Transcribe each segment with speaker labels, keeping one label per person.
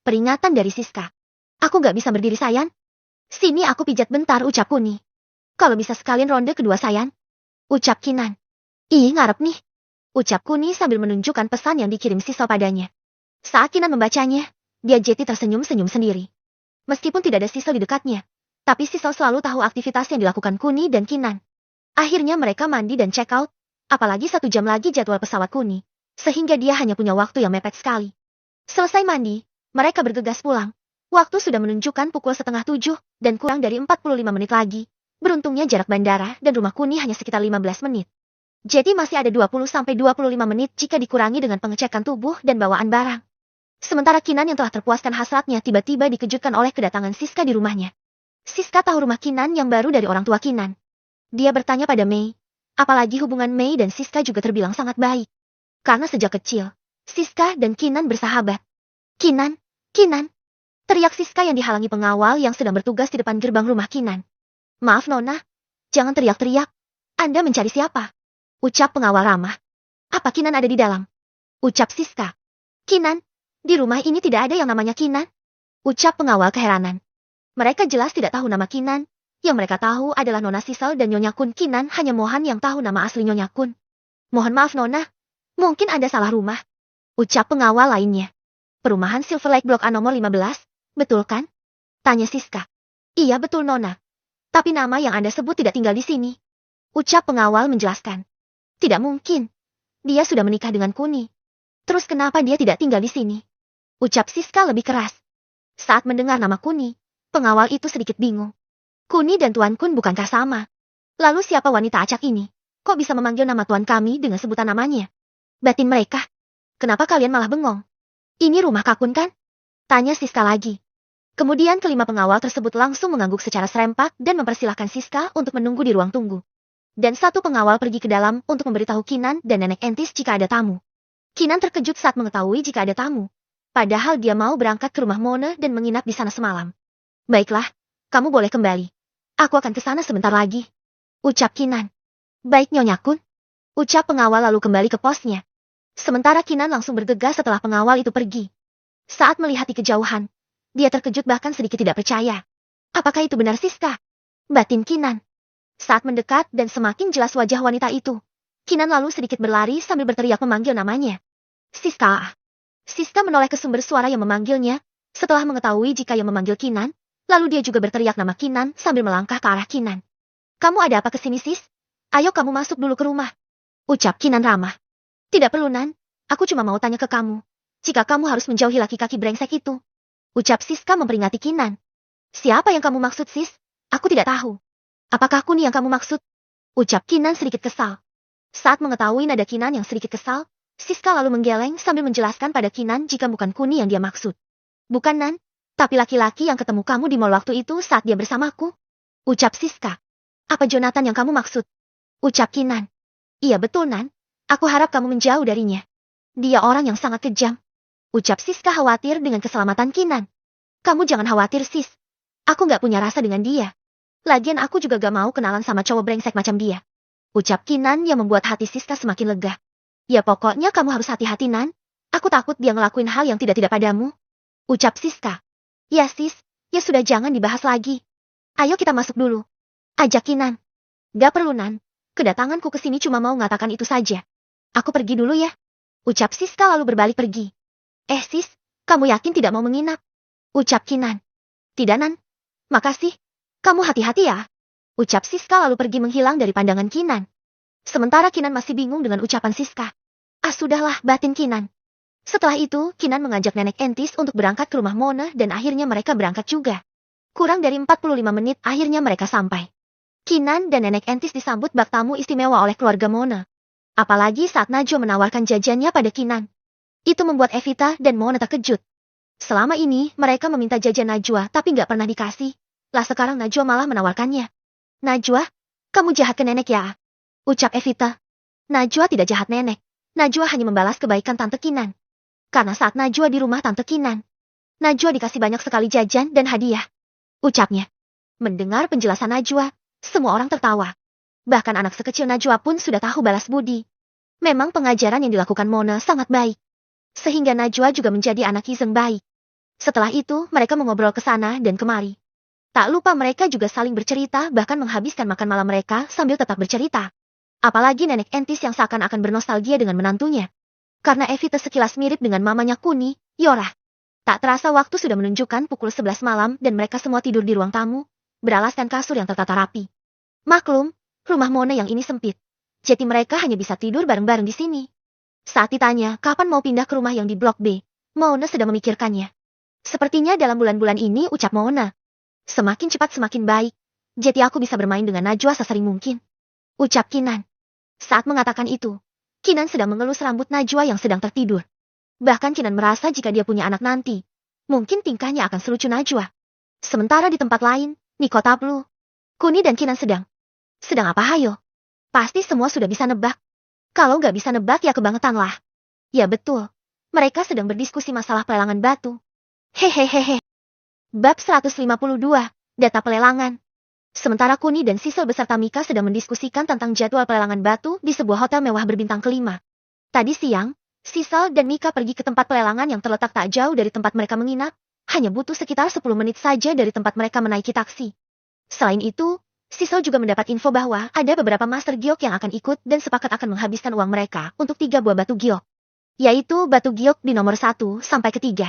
Speaker 1: Peringatan dari Siska. Aku nggak bisa berdiri Sayan. Sini aku pijat bentar, ucap Kuni. Kalau bisa sekalian ronde kedua Sayan. Ucap Kinan. Ih, ngarep nih. Ucap Kuni sambil menunjukkan pesan yang dikirim Sisal padanya. Saat Kinan membacanya, dia jeti tersenyum-senyum sendiri. Meskipun tidak ada Sisal di dekatnya, tapi Sisal selalu tahu aktivitas yang dilakukan Kuni dan Kinan. Akhirnya mereka mandi dan check out, apalagi 1 jam lagi jadwal pesawat Kuni, sehingga dia hanya punya waktu yang mepet sekali. Selesai mandi, mereka bergegas pulang. Waktu sudah menunjukkan pukul 6:30 dan kurang dari 45 menit lagi. Beruntungnya jarak bandara dan rumah Kuni hanya sekitar 15 menit. Jadi masih ada 20-25 menit jika dikurangi dengan pengecekan tubuh dan bawaan barang. Sementara Kinan yang telah terpuaskan hasratnya tiba-tiba dikejutkan oleh kedatangan Siska di rumahnya. Siska tahu rumah Kinan yang baru dari orang tua Kinan. Dia bertanya pada Mei, apalagi hubungan Mei dan Siska juga terbilang sangat baik. Karena sejak kecil, Siska dan Kinan bersahabat. Kinan, Kinan. Teriak Siska yang dihalangi pengawal yang sedang bertugas di depan gerbang rumah Kinan. Maaf Nona, jangan teriak-teriak. Anda mencari siapa? Ucap pengawal ramah. Apa Kinan ada di dalam? Ucap Siska. Kinan, di rumah ini tidak ada yang namanya Kinan. Ucap pengawal keheranan. Mereka jelas tidak tahu nama Kinan. Yang mereka tahu adalah Nona Sisal dan Nyonya Kun. Kinan hanya Mohan yang tahu nama asli Nyonya Kun. Mohon maaf Nona, mungkin Anda salah rumah. Ucap pengawal lainnya. Perumahan Silver Lake Block A nomor 15, betul kan? Tanya Siska. Iya betul Nona. Tapi nama yang Anda sebut tidak tinggal di sini. Ucap pengawal menjelaskan. Tidak mungkin. Dia sudah menikah dengan Kuni. Terus kenapa dia tidak tinggal di sini? Ucap Siska lebih keras. Saat mendengar nama Kuni, pengawal itu sedikit bingung. Kuni dan Tuan Kun bukankah sama? Lalu siapa wanita acak ini? Kok bisa memanggil nama tuan kami dengan sebutan namanya? Batin mereka. Kenapa kalian malah bengong? Ini rumah Kakun kan? Tanya Siska lagi. Kemudian kelima pengawal tersebut langsung mengangguk secara serempak dan mempersilahkan Siska untuk menunggu di ruang tunggu. Dan satu pengawal pergi ke dalam untuk memberitahu Kinan dan Nenek Entis jika ada tamu. Kinan terkejut saat mengetahui jika ada tamu. Padahal dia mau berangkat ke rumah Mona dan menginap di sana semalam. Baiklah, kamu boleh kembali. Aku akan ke sana sebentar lagi. Ucap Kinan. Baik Nyonya Kun. Ucap pengawal lalu kembali ke posnya. Sementara Kinan langsung bergegas setelah pengawal itu pergi. Saat melihat di kejauhan, dia terkejut bahkan sedikit tidak percaya. Apakah itu benar Siska? Batin Kinan. Saat mendekat dan semakin jelas wajah wanita itu, Kinan lalu sedikit berlari sambil berteriak memanggil namanya. Siska. Siska menoleh ke sumber suara yang memanggilnya, setelah mengetahui jika yang memanggil Kinan, lalu dia juga berteriak nama Kinan sambil melangkah ke arah Kinan. Kamu ada apa kesini sis? Ayo kamu masuk dulu ke rumah. Ucap Kinan ramah. Tidak perlu Nan, aku cuma mau tanya ke kamu. Jika kamu harus menjauhi laki-laki brengsek itu. Ucap Siska memperingati Kinan. Siapa yang kamu maksud sis? Aku tidak tahu. Apakah Kuni yang kamu maksud? Ucap Kinan sedikit kesal. Saat mengetahui nada Kinan yang sedikit kesal, Siska lalu menggeleng sambil menjelaskan pada Kinan jika bukan Kuni yang dia maksud. Bukan Nan, tapi laki-laki yang ketemu kamu di mall waktu itu saat dia bersamaku. Ucap Siska. Apa Jonathan yang kamu maksud? Ucap Kinan. Iya betul Nan, aku harap kamu menjauh darinya. Dia orang yang sangat kejam. Ucap Siska khawatir dengan keselamatan Kinan. Kamu jangan khawatir sis. Aku gak punya rasa dengan dia. Lagian aku juga gak mau kenalan sama cowok brengsek macam dia. Ucap Kinan yang membuat hati Siska semakin lega. Ya pokoknya kamu harus hati-hati Nan. Aku takut dia ngelakuin hal yang tidak-tidak padamu. Ucap Siska. Ya sis, ya sudah jangan dibahas lagi. Ayo kita masuk dulu. Ajak Kinan. Gak perlu Nan. Kedatanganku ke sini cuma mau mengatakan itu saja. Aku pergi dulu ya. Ucap Siska lalu berbalik pergi. Sis, kamu yakin tidak mau menginap? Ucap Kinan. Tidak Nan. Makasih. Kamu hati-hati ya. Ucap Siska lalu pergi menghilang dari pandangan Kinan. Sementara Kinan masih bingung dengan ucapan Siska. Sudahlah batin Kinan. Setelah itu, Kinan mengajak Nenek Entis untuk berangkat ke rumah Mona dan akhirnya mereka berangkat juga. Kurang dari 45 menit akhirnya mereka sampai. Kinan dan Nenek Entis disambut bak tamu istimewa oleh keluarga Mona. Apalagi saat Najwa menawarkan jajannya pada Kinan. Itu membuat Evita dan Mona terkejut. Selama ini mereka meminta jajan Najwa tapi nggak pernah dikasih. Lah sekarang Najwa malah menawarkannya. Najwa, kamu jahat ke nenek ya? Ucap Evita. Najwa tidak jahat nenek. Najwa hanya membalas kebaikan Tante Kinan. Karena saat Najwa di rumah Tante Kinan, Najwa dikasih banyak sekali jajan dan hadiah. Ucapnya. Mendengar penjelasan Najwa, semua orang tertawa. Bahkan anak sekecil Najwa pun sudah tahu balas budi. Memang pengajaran yang dilakukan Mona sangat baik. Sehingga Najwa juga menjadi anak Ki Zeng baik. Setelah itu, mereka mengobrol ke sana dan kemari. Tak lupa mereka juga saling bercerita bahkan menghabiskan makan malam mereka sambil tetap bercerita. Apalagi nenek entis yang seakan-akan bernostalgia dengan menantunya. Karena Evita sekilas mirip dengan mamanya Kuni, Yora. Tak terasa waktu sudah menunjukkan pukul 11 malam dan mereka semua tidur di ruang tamu, beralaskan kasur yang tertata rapi. Maklum, rumah Mona yang ini sempit. Jadi mereka hanya bisa tidur bareng-bareng di sini. Saat ditanya kapan mau pindah ke rumah yang di Blok B, Mona sedang memikirkannya. Sepertinya dalam bulan-bulan ini, ucap Mona. Semakin cepat semakin baik. Jadi aku bisa bermain dengan Najwa sesering mungkin. Ucap Kinan. Saat mengatakan itu, Kinan sedang mengelus rambut Najwa yang sedang tertidur. Bahkan Kinan merasa jika dia punya anak nanti, mungkin tingkahnya akan selucu Najwa. Sementara di tempat lain, Niko Tablu, Kuni dan Kinan sedang apa hayo? Pasti semua sudah bisa nebak. Kalau nggak bisa nebak ya kebangetan lah. Ya betul, mereka sedang berdiskusi masalah pelelangan batu. Hehehehe. Bab 152, Data Pelelangan. Sementara Kuni dan Sisel beserta Mika sedang mendiskusikan tentang jadwal pelelangan batu di sebuah hotel mewah berbintang kelima. Tadi siang, Sisel dan Mika pergi ke tempat pelelangan yang terletak tak jauh dari tempat mereka menginap, hanya butuh sekitar 10 menit saja dari tempat mereka menaiki taksi. Selain itu, Sisel juga mendapat info bahwa ada beberapa master giok yang akan ikut dan sepakat akan menghabiskan uang mereka untuk 3 buah batu giok. Yaitu batu giok di nomor 1 sampai ke 3.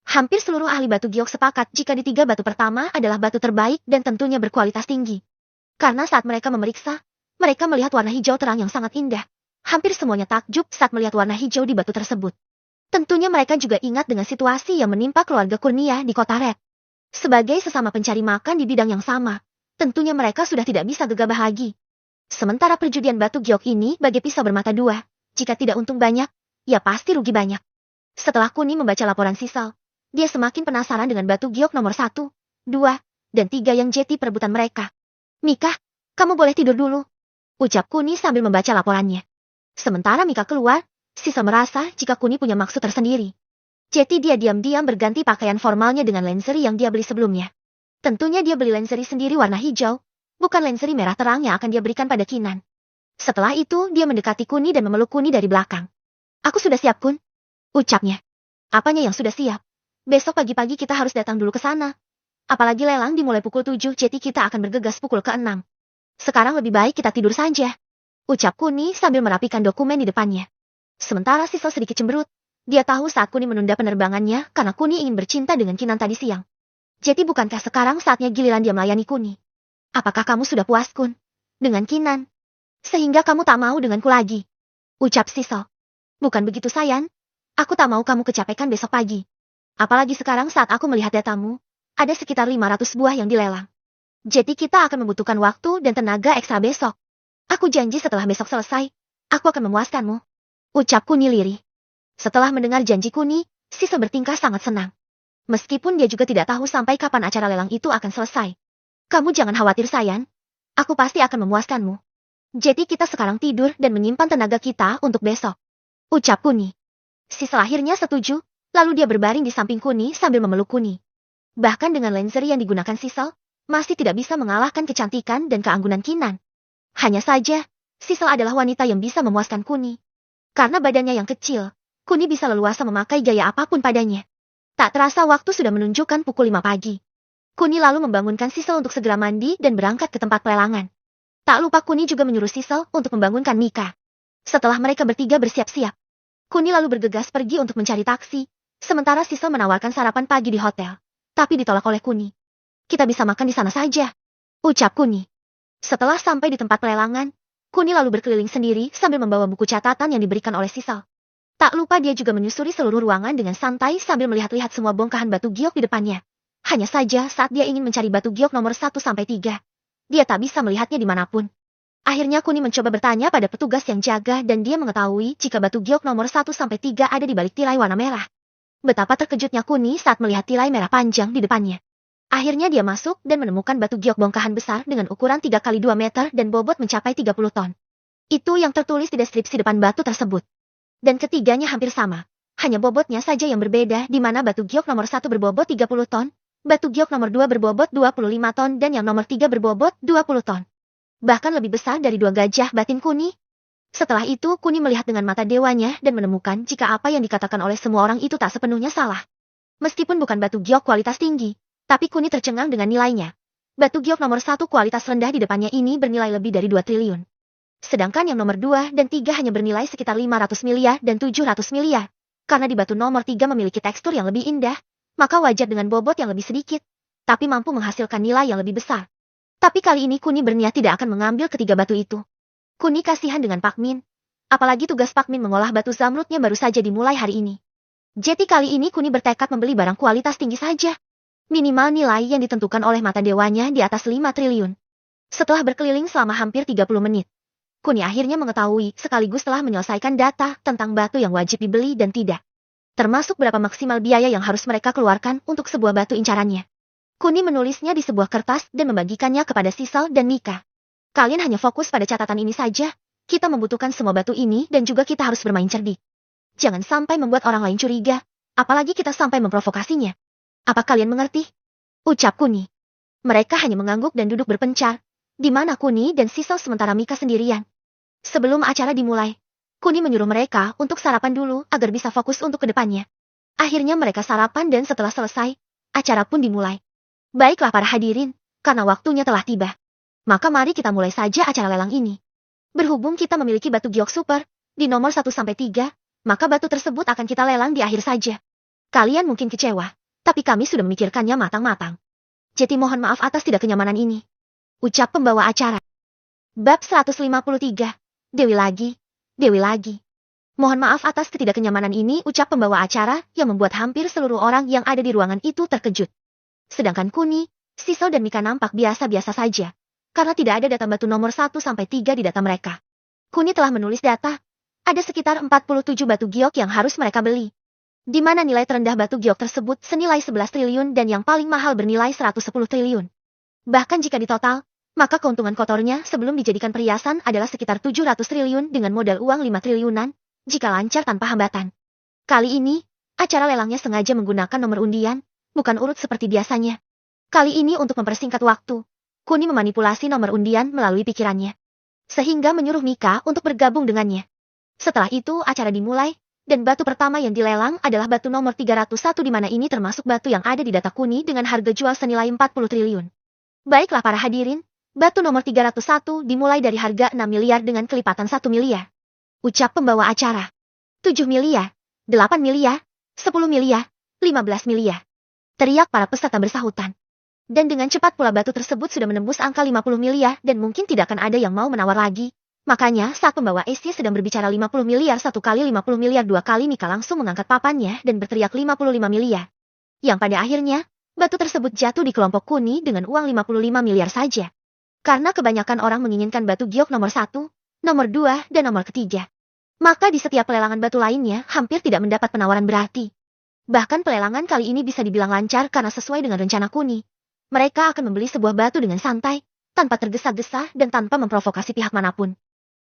Speaker 1: Hampir seluruh ahli batu giok sepakat jika di 3 batu pertama adalah batu terbaik dan tentunya berkualitas tinggi. Karena saat mereka memeriksa, mereka melihat warna hijau terang yang sangat indah. Hampir semuanya takjub saat melihat warna hijau di batu tersebut. Tentunya mereka juga ingat dengan situasi yang menimpa keluarga Kurnia di kota Red. Sebagai sesama pencari makan di bidang yang sama, tentunya mereka sudah tidak bisa gegabah lagi. Sementara perjudian batu giok ini bagai pisau bermata dua, jika tidak untung banyak, ya pasti rugi banyak. Setelah Kuni membaca laporan Sisal, dia semakin penasaran dengan batu giok nomor 1, 2, dan 3 yang jadi perebutan mereka. Mika, kamu boleh tidur dulu, ucap Kuni sambil membaca laporannya. Sementara Mika keluar, Sisal merasa jika Kuni punya maksud tersendiri. Jadi dia diam-diam berganti pakaian formalnya dengan lingerie yang dia beli sebelumnya. Tentunya dia beli lingerie sendiri warna hijau, bukan lingerie merah terang yang akan dia berikan pada Kinan. Setelah itu dia mendekati Kuni dan memeluk Kuni dari belakang. Aku sudah siap, Kun, ucapnya. Apanya yang sudah siap? Besok pagi-pagi kita harus datang dulu ke sana. Apalagi lelang dimulai pukul 7, jadi kita akan bergegas pukul ke-6. Sekarang lebih baik kita tidur saja, ucap Kuni sambil merapikan dokumen di depannya. Sementara Sisal sedikit cemberut. Dia tahu saat Kuni menunda penerbangannya karena Kuni ingin bercinta dengan Kinan tadi siang. Jadi bukankah sekarang saatnya giliran dia melayani Kuni? Apakah kamu sudah puas, Kun, dengan Kinan? Sehingga kamu tak mau denganku lagi, ucap Sisal. Bukan begitu, sayang. Aku tak mau kamu kecapekan besok pagi. Apalagi sekarang saat aku melihat datamu, ada sekitar 500 buah yang dilelang. Jadi kita akan membutuhkan waktu dan tenaga ekstra besok. Aku janji setelah besok selesai, aku akan memuaskanmu, ucap Kuni lirih. Setelah mendengar janji Kuni, Sisal bertingkah sangat senang. Meskipun dia juga tidak tahu sampai kapan acara lelang itu akan selesai. Kamu jangan khawatir, sayang. Aku pasti akan memuaskanmu. Jadi kita sekarang tidur dan menyimpan tenaga kita untuk besok, ucap Kuni. Sisal akhirnya setuju. Lalu dia berbaring di samping Kuni sambil memeluk Kuni. Bahkan dengan lingerie yang digunakan Sisal, masih tidak bisa mengalahkan kecantikan dan keanggunan Kinan. Hanya saja, Sisal adalah wanita yang bisa memuaskan Kuni. Karena badannya yang kecil, Kuni bisa leluasa memakai gaya apapun padanya. Tak terasa waktu sudah menunjukkan pukul 5 pagi. Kuni lalu membangunkan Sisal untuk segera mandi dan berangkat ke tempat pelelangan. Tak lupa Kuni juga menyuruh Sisal untuk membangunkan Mika. Setelah mereka bertiga bersiap-siap, Kuni lalu bergegas pergi untuk mencari taksi. Sementara Sisal menawarkan sarapan pagi di hotel, tapi ditolak oleh Kuni. Kita bisa makan di sana saja, ucap Kuni. Setelah sampai di tempat pelelangan, Kuni lalu berkeliling sendiri sambil membawa buku catatan yang diberikan oleh Sisal. Tak lupa dia juga menyusuri seluruh ruangan dengan santai sambil melihat-lihat semua bongkahan batu giok di depannya. Hanya saja saat dia ingin mencari batu giok nomor 1 sampai 3, dia tak bisa melihatnya dimanapun. Akhirnya Kuni mencoba bertanya pada petugas yang jaga dan dia mengetahui jika batu giok nomor 1 sampai 3 ada di balik tirai warna merah. Betapa terkejutnya Kuni saat melihat tirai merah panjang di depannya. Akhirnya dia masuk dan menemukan batu giok bongkahan besar dengan ukuran 3 kali 2 meter dan bobot mencapai 30 ton. Itu yang tertulis di deskripsi depan batu tersebut. Dan ketiganya hampir sama. Hanya bobotnya saja yang berbeda di mana batu giok nomor 1 berbobot 30 ton, batu giok nomor 2 berbobot 25 ton dan yang nomor 3 berbobot 20 ton. Bahkan lebih besar dari 2 gajah batin Kuni. Setelah itu Kuni melihat dengan mata dewanya dan menemukan jika apa yang dikatakan oleh semua orang itu tak sepenuhnya salah. Meskipun bukan batu giok kualitas tinggi, tapi Kuni tercengang dengan nilainya. Batu giok nomor 1 kualitas rendah di depannya ini bernilai lebih dari 2 triliun. Sedangkan yang nomor 2 dan 3 hanya bernilai sekitar 500 miliar dan 700 miliar. Karena di batu nomor 3 memiliki tekstur yang lebih indah, maka wajar dengan bobot yang lebih sedikit, tapi mampu menghasilkan nilai yang lebih besar. Tapi kali ini Kuni berniat tidak akan mengambil ketiga batu itu. Kuni kasihan dengan Pak Min. Apalagi tugas Pak Min mengolah batu zamrudnya baru saja dimulai hari ini. Jadi kali ini Kuni bertekad membeli barang kualitas tinggi saja. Minimal nilai yang ditentukan oleh mata dewanya di atas 5 triliun. Setelah berkeliling selama hampir 30 menit, Kuni akhirnya mengetahui sekaligus telah menyelesaikan data tentang batu yang wajib dibeli dan tidak. Termasuk berapa maksimal biaya yang harus mereka keluarkan untuk sebuah batu incarannya. Kuni menulisnya di sebuah kertas dan membagikannya kepada Sisal dan Mika. Kalian hanya fokus pada catatan ini saja. Kita membutuhkan semua batu ini dan juga kita harus bermain cerdik. Jangan sampai membuat orang lain curiga, apalagi kita sampai memprovokasinya. Apa kalian mengerti? Ucap Kuni. Mereka hanya mengangguk dan duduk berpencar, di mana Kuni dan Sisal sementara Mika sendirian. Sebelum acara dimulai, Kuni menyuruh mereka untuk sarapan dulu agar bisa fokus untuk kedepannya. Akhirnya mereka sarapan dan setelah selesai, acara pun dimulai. Baiklah para hadirin, karena waktunya telah tiba. Maka mari kita mulai saja acara lelang ini. Berhubung kita memiliki batu giok super, di nomor 1-3, maka batu tersebut akan kita lelang di akhir saja. Kalian mungkin kecewa, tapi kami sudah memikirkannya matang-matang. Jadi mohon maaf atas tidak kenyamanan ini. Ucap pembawa acara. Bab 153. Dewi lagi. Mohon maaf atas ketidakkenyamanan ini, ucap pembawa acara yang membuat hampir seluruh orang yang ada di ruangan itu terkejut. Sedangkan Kuni, Sisal dan Mika nampak biasa-biasa saja. Karena tidak ada data batu nomor 1-3 di data mereka. Kuni telah menulis data. Ada sekitar 47 batu giok yang harus mereka beli. Di mana nilai terendah batu giok tersebut senilai 11 triliun dan yang paling mahal bernilai 110 triliun. Bahkan jika ditotal, maka keuntungan kotornya sebelum dijadikan perhiasan adalah sekitar 700 triliun dengan modal uang 5 triliunan, jika lancar tanpa hambatan. Kali ini, acara lelangnya sengaja menggunakan nomor undian, bukan urut seperti biasanya. Kali ini untuk mempersingkat waktu, Kuni memanipulasi nomor undian melalui pikirannya. Sehingga menyuruh Mika untuk bergabung dengannya. Setelah itu acara dimulai, dan batu pertama yang dilelang adalah batu nomor 301 di mana ini termasuk batu yang ada di data Kuni dengan harga jual senilai 40 triliun. Baiklah para hadirin, batu nomor 301 dimulai dari harga 6 miliar dengan kelipatan 1 miliar. Ucap pembawa acara. 7 miliar, 8 miliar, 10 miliar, 15 miliar. Teriak para peserta bersahutan. Dan dengan cepat pula batu tersebut sudah menembus angka 50 miliar dan mungkin tidak akan ada yang mau menawar lagi. Makanya saat pembawa SC sedang berbicara 50 miliar 1 kali 50 miliar 2 kali Mika langsung mengangkat papannya dan berteriak 55 miliar. Yang pada akhirnya, batu tersebut jatuh di kelompok Kuni dengan uang 55 miliar saja. Karena kebanyakan orang menginginkan batu giok nomor 1, nomor 2, dan nomor ketiga. Maka di setiap pelelangan batu lainnya hampir tidak mendapat penawaran berarti. Bahkan pelelangan kali ini bisa dibilang lancar karena sesuai dengan rencana Kuni. Mereka akan membeli sebuah batu dengan santai, tanpa tergesa-gesa dan tanpa memprovokasi pihak manapun.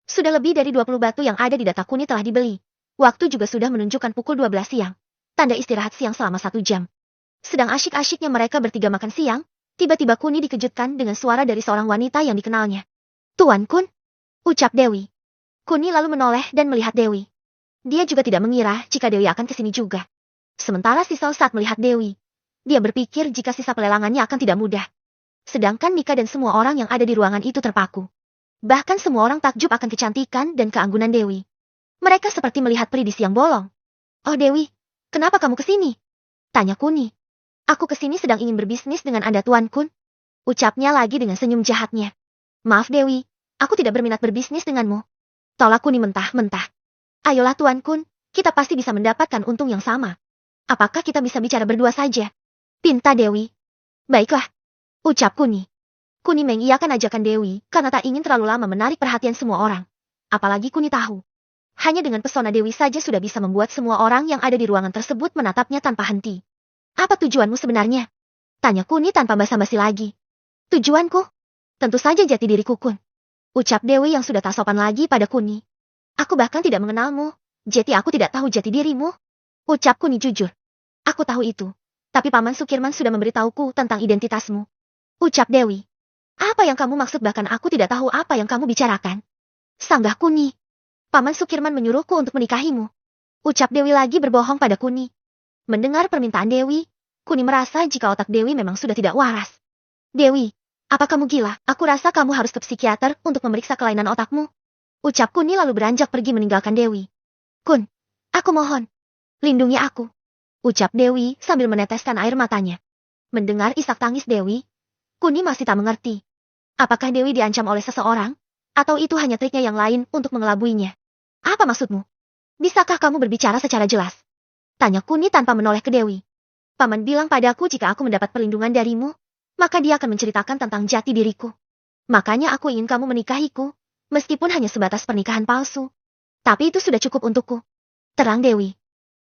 Speaker 1: Sudah lebih dari 20 batu yang ada di data Kuni telah dibeli. Waktu juga sudah menunjukkan pukul 12 siang. Tanda istirahat siang selama 1 jam. Sedang asyik-asyiknya mereka bertiga makan siang, tiba-tiba Kuni dikejutkan dengan suara dari seorang wanita yang dikenalnya. Tuan Kun, ucap Dewi. Kuni lalu menoleh dan melihat Dewi. Dia juga tidak mengira jika Dewi akan kesini juga. Sementara Sisal saat melihat Dewi, dia berpikir jika sisa pelelangannya akan tidak mudah. Sedangkan Mika dan semua orang yang ada di ruangan itu terpaku. Bahkan semua orang takjub akan kecantikan dan keanggunan Dewi. Mereka seperti melihat peri di siang bolong. Oh Dewi, kenapa kamu kesini? Tanya Kuni. Aku kesini sedang ingin berbisnis dengan Anda Tuan Kun. Ucapnya lagi dengan senyum jahatnya. Maaf Dewi, aku tidak berminat berbisnis denganmu. Tolak Kuni mentah-mentah. Ayolah Tuan Kun, kita pasti bisa mendapatkan untung yang sama. Apakah kita bisa bicara berdua saja? Pinta Dewi. Baiklah. Ucap Kuni. Kuni mengiyakan ajakan Dewi karena tak ingin terlalu lama menarik perhatian semua orang. Apalagi Kuni tahu. Hanya dengan pesona Dewi saja sudah bisa membuat semua orang yang ada di ruangan tersebut menatapnya tanpa henti. Apa tujuanmu sebenarnya? Tanya Kuni tanpa basa-basi lagi. Tujuanku? Tentu saja jati diriku Kun. Ucap Dewi yang sudah tak sopan lagi pada Kuni. Aku bahkan tidak mengenalmu, jadi aku tidak tahu jati dirimu. Ucap Kuni jujur. Aku tahu itu. Tapi Paman Sukirman sudah memberitahuku tentang identitasmu. Ucap Dewi. Apa yang kamu maksud bahkan aku tidak tahu apa yang kamu bicarakan? Sanggah Kuni. Paman Sukirman menyuruhku untuk menikahimu. Ucap Dewi lagi berbohong pada Kuni. Mendengar permintaan Dewi, Kuni merasa jika otak Dewi memang sudah tidak waras. Dewi, apa kamu gila? Aku rasa kamu harus ke psikiater untuk memeriksa kelainan otakmu. Ucap Kuni lalu beranjak pergi meninggalkan Dewi. Kun, aku mohon, lindungi aku. Ucap Dewi sambil meneteskan air matanya. Mendengar isak tangis Dewi, Kuni masih tak mengerti. Apakah Dewi diancam oleh seseorang? Atau itu hanya triknya yang lain untuk mengelabuinya? Apa maksudmu? Bisakah kamu berbicara secara jelas? Tanya Kuni tanpa menoleh ke Dewi. Paman bilang padaku jika aku mendapat perlindungan darimu, maka dia akan menceritakan tentang jati diriku. Makanya aku ingin kamu menikahiku, meskipun hanya sebatas pernikahan palsu. Tapi itu sudah cukup untukku. Terang Dewi.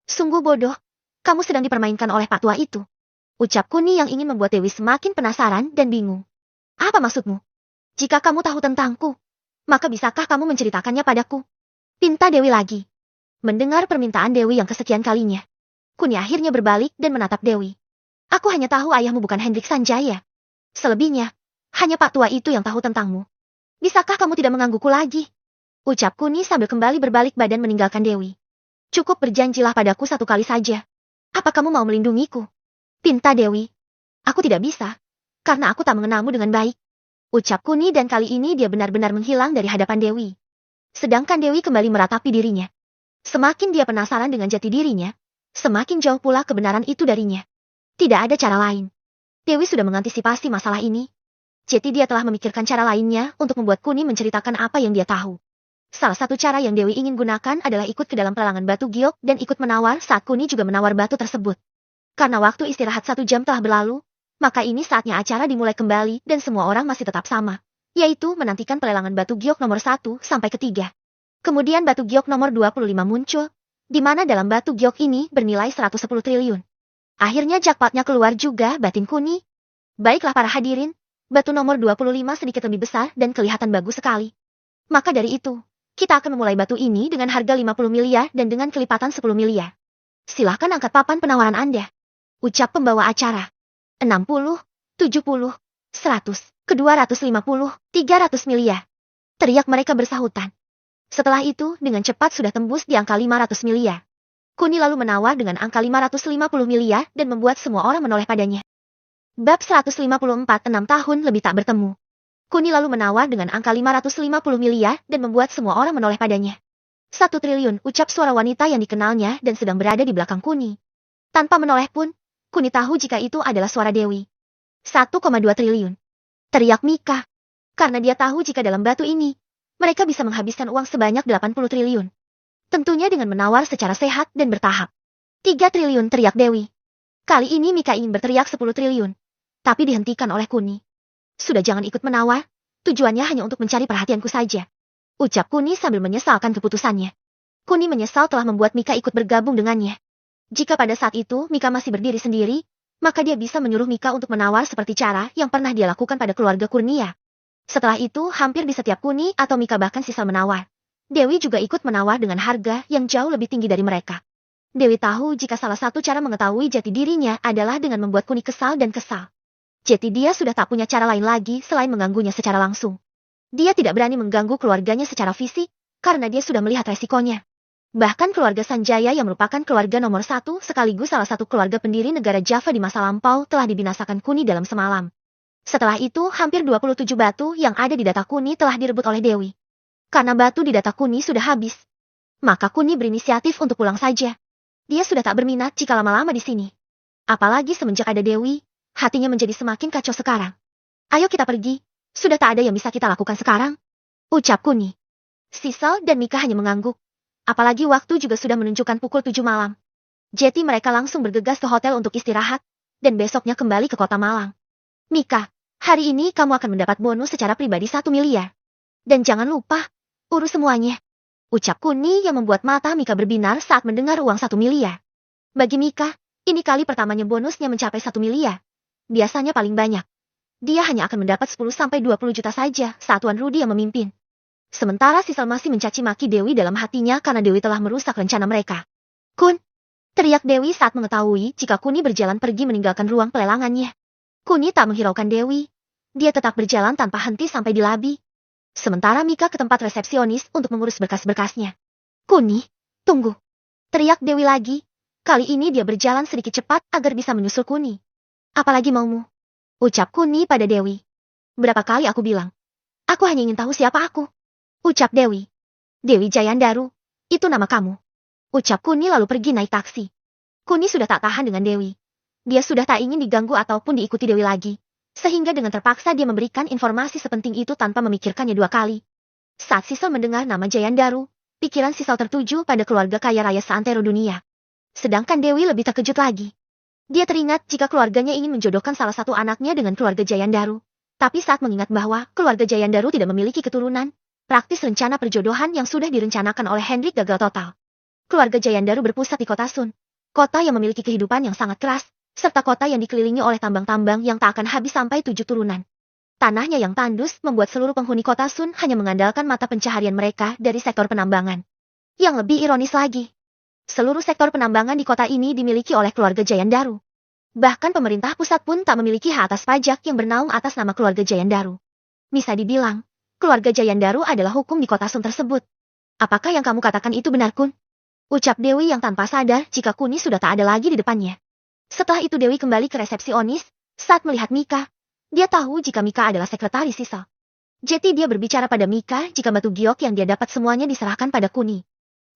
Speaker 1: Sungguh bodoh, kamu sedang dipermainkan oleh Pak Tua itu. Ucap Kuni yang ingin membuat Dewi semakin penasaran dan bingung. Apa maksudmu? Jika kamu tahu tentangku, maka bisakah kamu menceritakannya padaku? Pinta Dewi lagi. Mendengar permintaan Dewi yang kesekian kalinya, Kuni akhirnya berbalik dan menatap Dewi. Aku hanya tahu ayahmu bukan Hendrik Sanjaya. Selebihnya, hanya Pak Tua itu yang tahu tentangmu. Bisakah kamu tidak menggangguku lagi? Ucap Kuni sambil kembali berbalik badan meninggalkan Dewi. Cukup berjanjilah padaku satu kali saja. Apa kamu mau melindungiku? Pinta Dewi. Aku tidak bisa, karena aku tak mengenalmu dengan baik. Ucap Kuni dan kali ini dia benar-benar menghilang dari hadapan Dewi. Sedangkan Dewi kembali meratapi dirinya. Semakin dia penasaran dengan jati dirinya, semakin jauh pula kebenaran itu darinya. Tidak ada cara lain. Dewi sudah mengantisipasi masalah ini. Jadi dia telah memikirkan cara lainnya untuk membuat Kuni menceritakan apa yang dia tahu. Salah satu cara yang Dewi ingin gunakan adalah ikut ke dalam pelelangan batu giok dan ikut menawar saat Kuni juga menawar batu tersebut. Karena waktu istirahat 1 jam telah berlalu, maka ini saatnya acara dimulai kembali dan semua orang masih tetap sama, yaitu menantikan pelelangan batu giok nomor 1 sampai ketiga. Kemudian batu giok nomor 25 muncul, di mana dalam batu giok ini bernilai 110 triliun. Akhirnya jackpotnya keluar juga, batin Kuni. Baiklah para hadirin, batu nomor 25 sedikit lebih besar dan kelihatan bagus sekali. Maka dari itu, kita akan memulai batu ini dengan harga 50 miliar dan dengan kelipatan 10 miliar. Silahkan angkat papan penawaran Anda. Ucap pembawa acara. 60, 70, 100, ke 250, 300 miliar. Teriak mereka bersahutan. Setelah itu, dengan cepat sudah tembus di angka 500 miliar. Kuni lalu menawar dengan angka 550 miliar dan membuat semua orang menoleh padanya. Bab 154 6 tahun lebih tak bertemu. Kuni lalu menawar dengan angka 550 miliar dan membuat semua orang menoleh padanya. 1 triliun, ucap suara wanita yang dikenalnya dan sedang berada di belakang Kuni. Tanpa menoleh pun, Kuni tahu jika itu adalah suara Dewi. 1,2 triliun. Teriak Mika. Karena dia tahu jika dalam batu ini, mereka bisa menghabiskan uang sebanyak 80 triliun. Tentunya dengan menawar secara sehat dan bertahap. 3 triliun, teriak Dewi. Kali ini Mika ingin berteriak 10 triliun. Tapi dihentikan oleh Kuni. Sudah jangan ikut menawar, tujuannya hanya untuk mencari perhatianku saja. Ucap Kuni sambil menyesalkan keputusannya. Kuni menyesal telah membuat Mika ikut bergabung dengannya. Jika pada saat itu Mika masih berdiri sendiri, maka dia bisa menyuruh Mika untuk menawar seperti cara yang pernah dia lakukan pada keluarga Kurnia. Setelah itu, hampir di setiap Kuni atau Mika bahkan sisa menawar. Dewi juga ikut menawar dengan harga yang jauh lebih tinggi dari mereka. Dewi tahu jika salah satu cara mengetahui jati dirinya adalah dengan membuat Kuni kesal dan kesal. Jadi dia sudah tak punya cara lain lagi selain mengganggunya secara langsung. Dia tidak berani mengganggu keluarganya secara fisik, karena dia sudah melihat resikonya. Bahkan keluarga Sanjaya yang merupakan keluarga nomor 1 sekaligus salah satu keluarga pendiri negara Java di masa lampau telah dibinasakan Kuni dalam semalam. Setelah itu, hampir 27 batu yang ada di data Kuni telah direbut oleh Dewi. Karena batu di data Kuni sudah habis, maka Kuni berinisiatif untuk pulang saja. Dia sudah tak berminat jika lama-lama di sini. Apalagi semenjak ada Dewi, hatinya menjadi semakin kacau sekarang. Ayo kita pergi, sudah tak ada yang bisa kita lakukan sekarang. Ucap Kuni. Sisal dan Mika hanya mengangguk. Apalagi waktu juga sudah menunjukkan pukul 7 malam. Jadi mereka langsung bergegas ke hotel untuk istirahat, dan besoknya kembali ke kota Malang. Mika, hari ini kamu akan mendapat bonus secara pribadi 1 miliar. Dan jangan lupa, urus semuanya. Ucap Kuni yang membuat mata Mika berbinar saat mendengar uang 1 miliar. Bagi Mika, ini kali pertamanya bonusnya mencapai 1 miliar. Biasanya paling banyak. Dia hanya akan mendapat 10-20 juta saja saat Tuan Rudy yang memimpin. Sementara Sisal masih mencaci maki Dewi dalam hatinya karena Dewi telah merusak rencana mereka. Kun! Teriak Dewi saat mengetahui jika Kuni berjalan pergi meninggalkan ruang pelelangannya. Kuni tak menghiraukan Dewi. Dia tetap berjalan tanpa henti sampai di labi. Sementara Mika ke tempat resepsionis untuk mengurus berkas-berkasnya. Kuni, tunggu. Teriak Dewi lagi. Kali ini dia berjalan sedikit cepat agar bisa menyusul Kuni. Apalagi maumu? Ucap Kuni pada Dewi. Berapa kali aku bilang? Aku hanya ingin tahu siapa aku. Ucap Dewi. Dewi Jayandaru, itu nama kamu. Ucap Kuni lalu pergi naik taksi. Kuni sudah tak tahan dengan Dewi. Dia sudah tak ingin diganggu ataupun diikuti Dewi lagi. Sehingga dengan terpaksa dia memberikan informasi sepenting itu tanpa memikirkannya dua kali. Saat Sisal mendengar nama Jayandaru, pikiran Sisal tertuju pada keluarga kaya raya seantero dunia. Sedangkan Dewi lebih terkejut lagi. Dia teringat jika keluarganya ingin menjodohkan salah satu anaknya dengan keluarga Jayandaru. Tapi saat mengingat bahwa keluarga Jayandaru tidak memiliki keturunan, praktis rencana perjodohan yang sudah direncanakan oleh Hendrik gagal total. Keluarga Jayandaru berpusat di kota Sun, kota yang memiliki kehidupan yang sangat keras, serta kota yang dikelilingi oleh tambang-tambang yang tak akan habis sampai 7 turunan. Tanahnya yang tandus membuat seluruh penghuni kota Sun hanya mengandalkan mata pencaharian mereka dari sektor penambangan. Yang lebih ironis lagi, seluruh sektor penambangan di kota ini dimiliki oleh keluarga Jayandaru. Bahkan pemerintah pusat pun tak memiliki hak atas pajak yang bernaung atas nama keluarga Jayandaru. Bisa dibilang, keluarga Jayandaru adalah hukum di kota Sun tersebut. Apakah yang kamu katakan itu benar, Kun? Ucap Dewi yang tanpa sadar jika Kuni sudah tak ada lagi di depannya. Setelah itu Dewi kembali ke resepsionis, saat melihat Mika. Dia tahu jika Mika adalah sekretaris Sisal. Jadi dia berbicara pada Mika jika batu giok yang dia dapat semuanya diserahkan pada Kuni.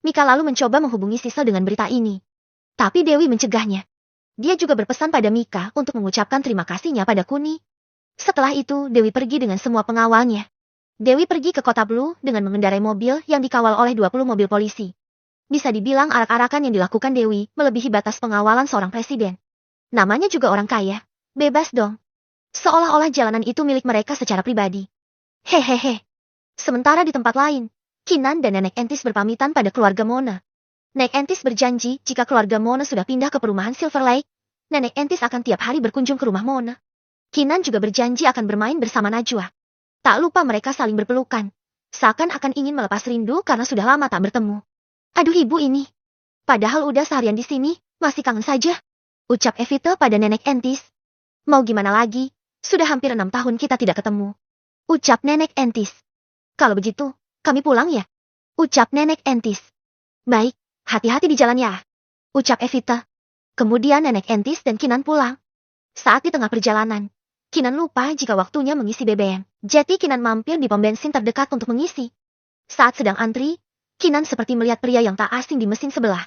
Speaker 1: Mika lalu mencoba menghubungi Sisal dengan berita ini. Tapi Dewi mencegahnya. Dia juga berpesan pada Mika untuk mengucapkan terima kasihnya pada Kuni. Setelah itu Dewi pergi dengan semua pengawalnya. Dewi pergi ke kota Blue dengan mengendarai mobil yang dikawal oleh 20 mobil polisi. Bisa dibilang arak-arakan yang dilakukan Dewi melebihi batas pengawalan seorang presiden. Namanya juga orang kaya. Bebas dong. Seolah-olah jalanan itu milik mereka secara pribadi. Hehehe. Sementara di tempat lain, Kinan dan Nenek Entis berpamitan pada keluarga Mona. Nenek Entis berjanji jika keluarga Mona sudah pindah ke perumahan Silver Lake, Nenek Entis akan tiap hari berkunjung ke rumah Mona. Kinan juga berjanji akan bermain bersama Najwa. Tak lupa mereka saling berpelukan. Seakan akan ingin melepas rindu karena sudah lama tak bertemu. Aduh ibu ini. Padahal udah seharian di sini, masih kangen saja. Ucap Evita pada Nenek Entis. Mau gimana lagi, sudah hampir 6 tahun kita tidak ketemu. Ucap Nenek Entis. Kalau begitu, kami pulang ya? Ucap Nenek Entis. Baik. Hati-hati di jalan ya, ucap Evita. Kemudian Nenek Entis dan Kinan pulang. Saat di tengah perjalanan, Kinan lupa jika waktunya mengisi BBM. Jadi Kinan mampir di pom bensin terdekat untuk mengisi. Saat sedang antri, Kinan seperti melihat pria yang tak asing di mesin sebelah.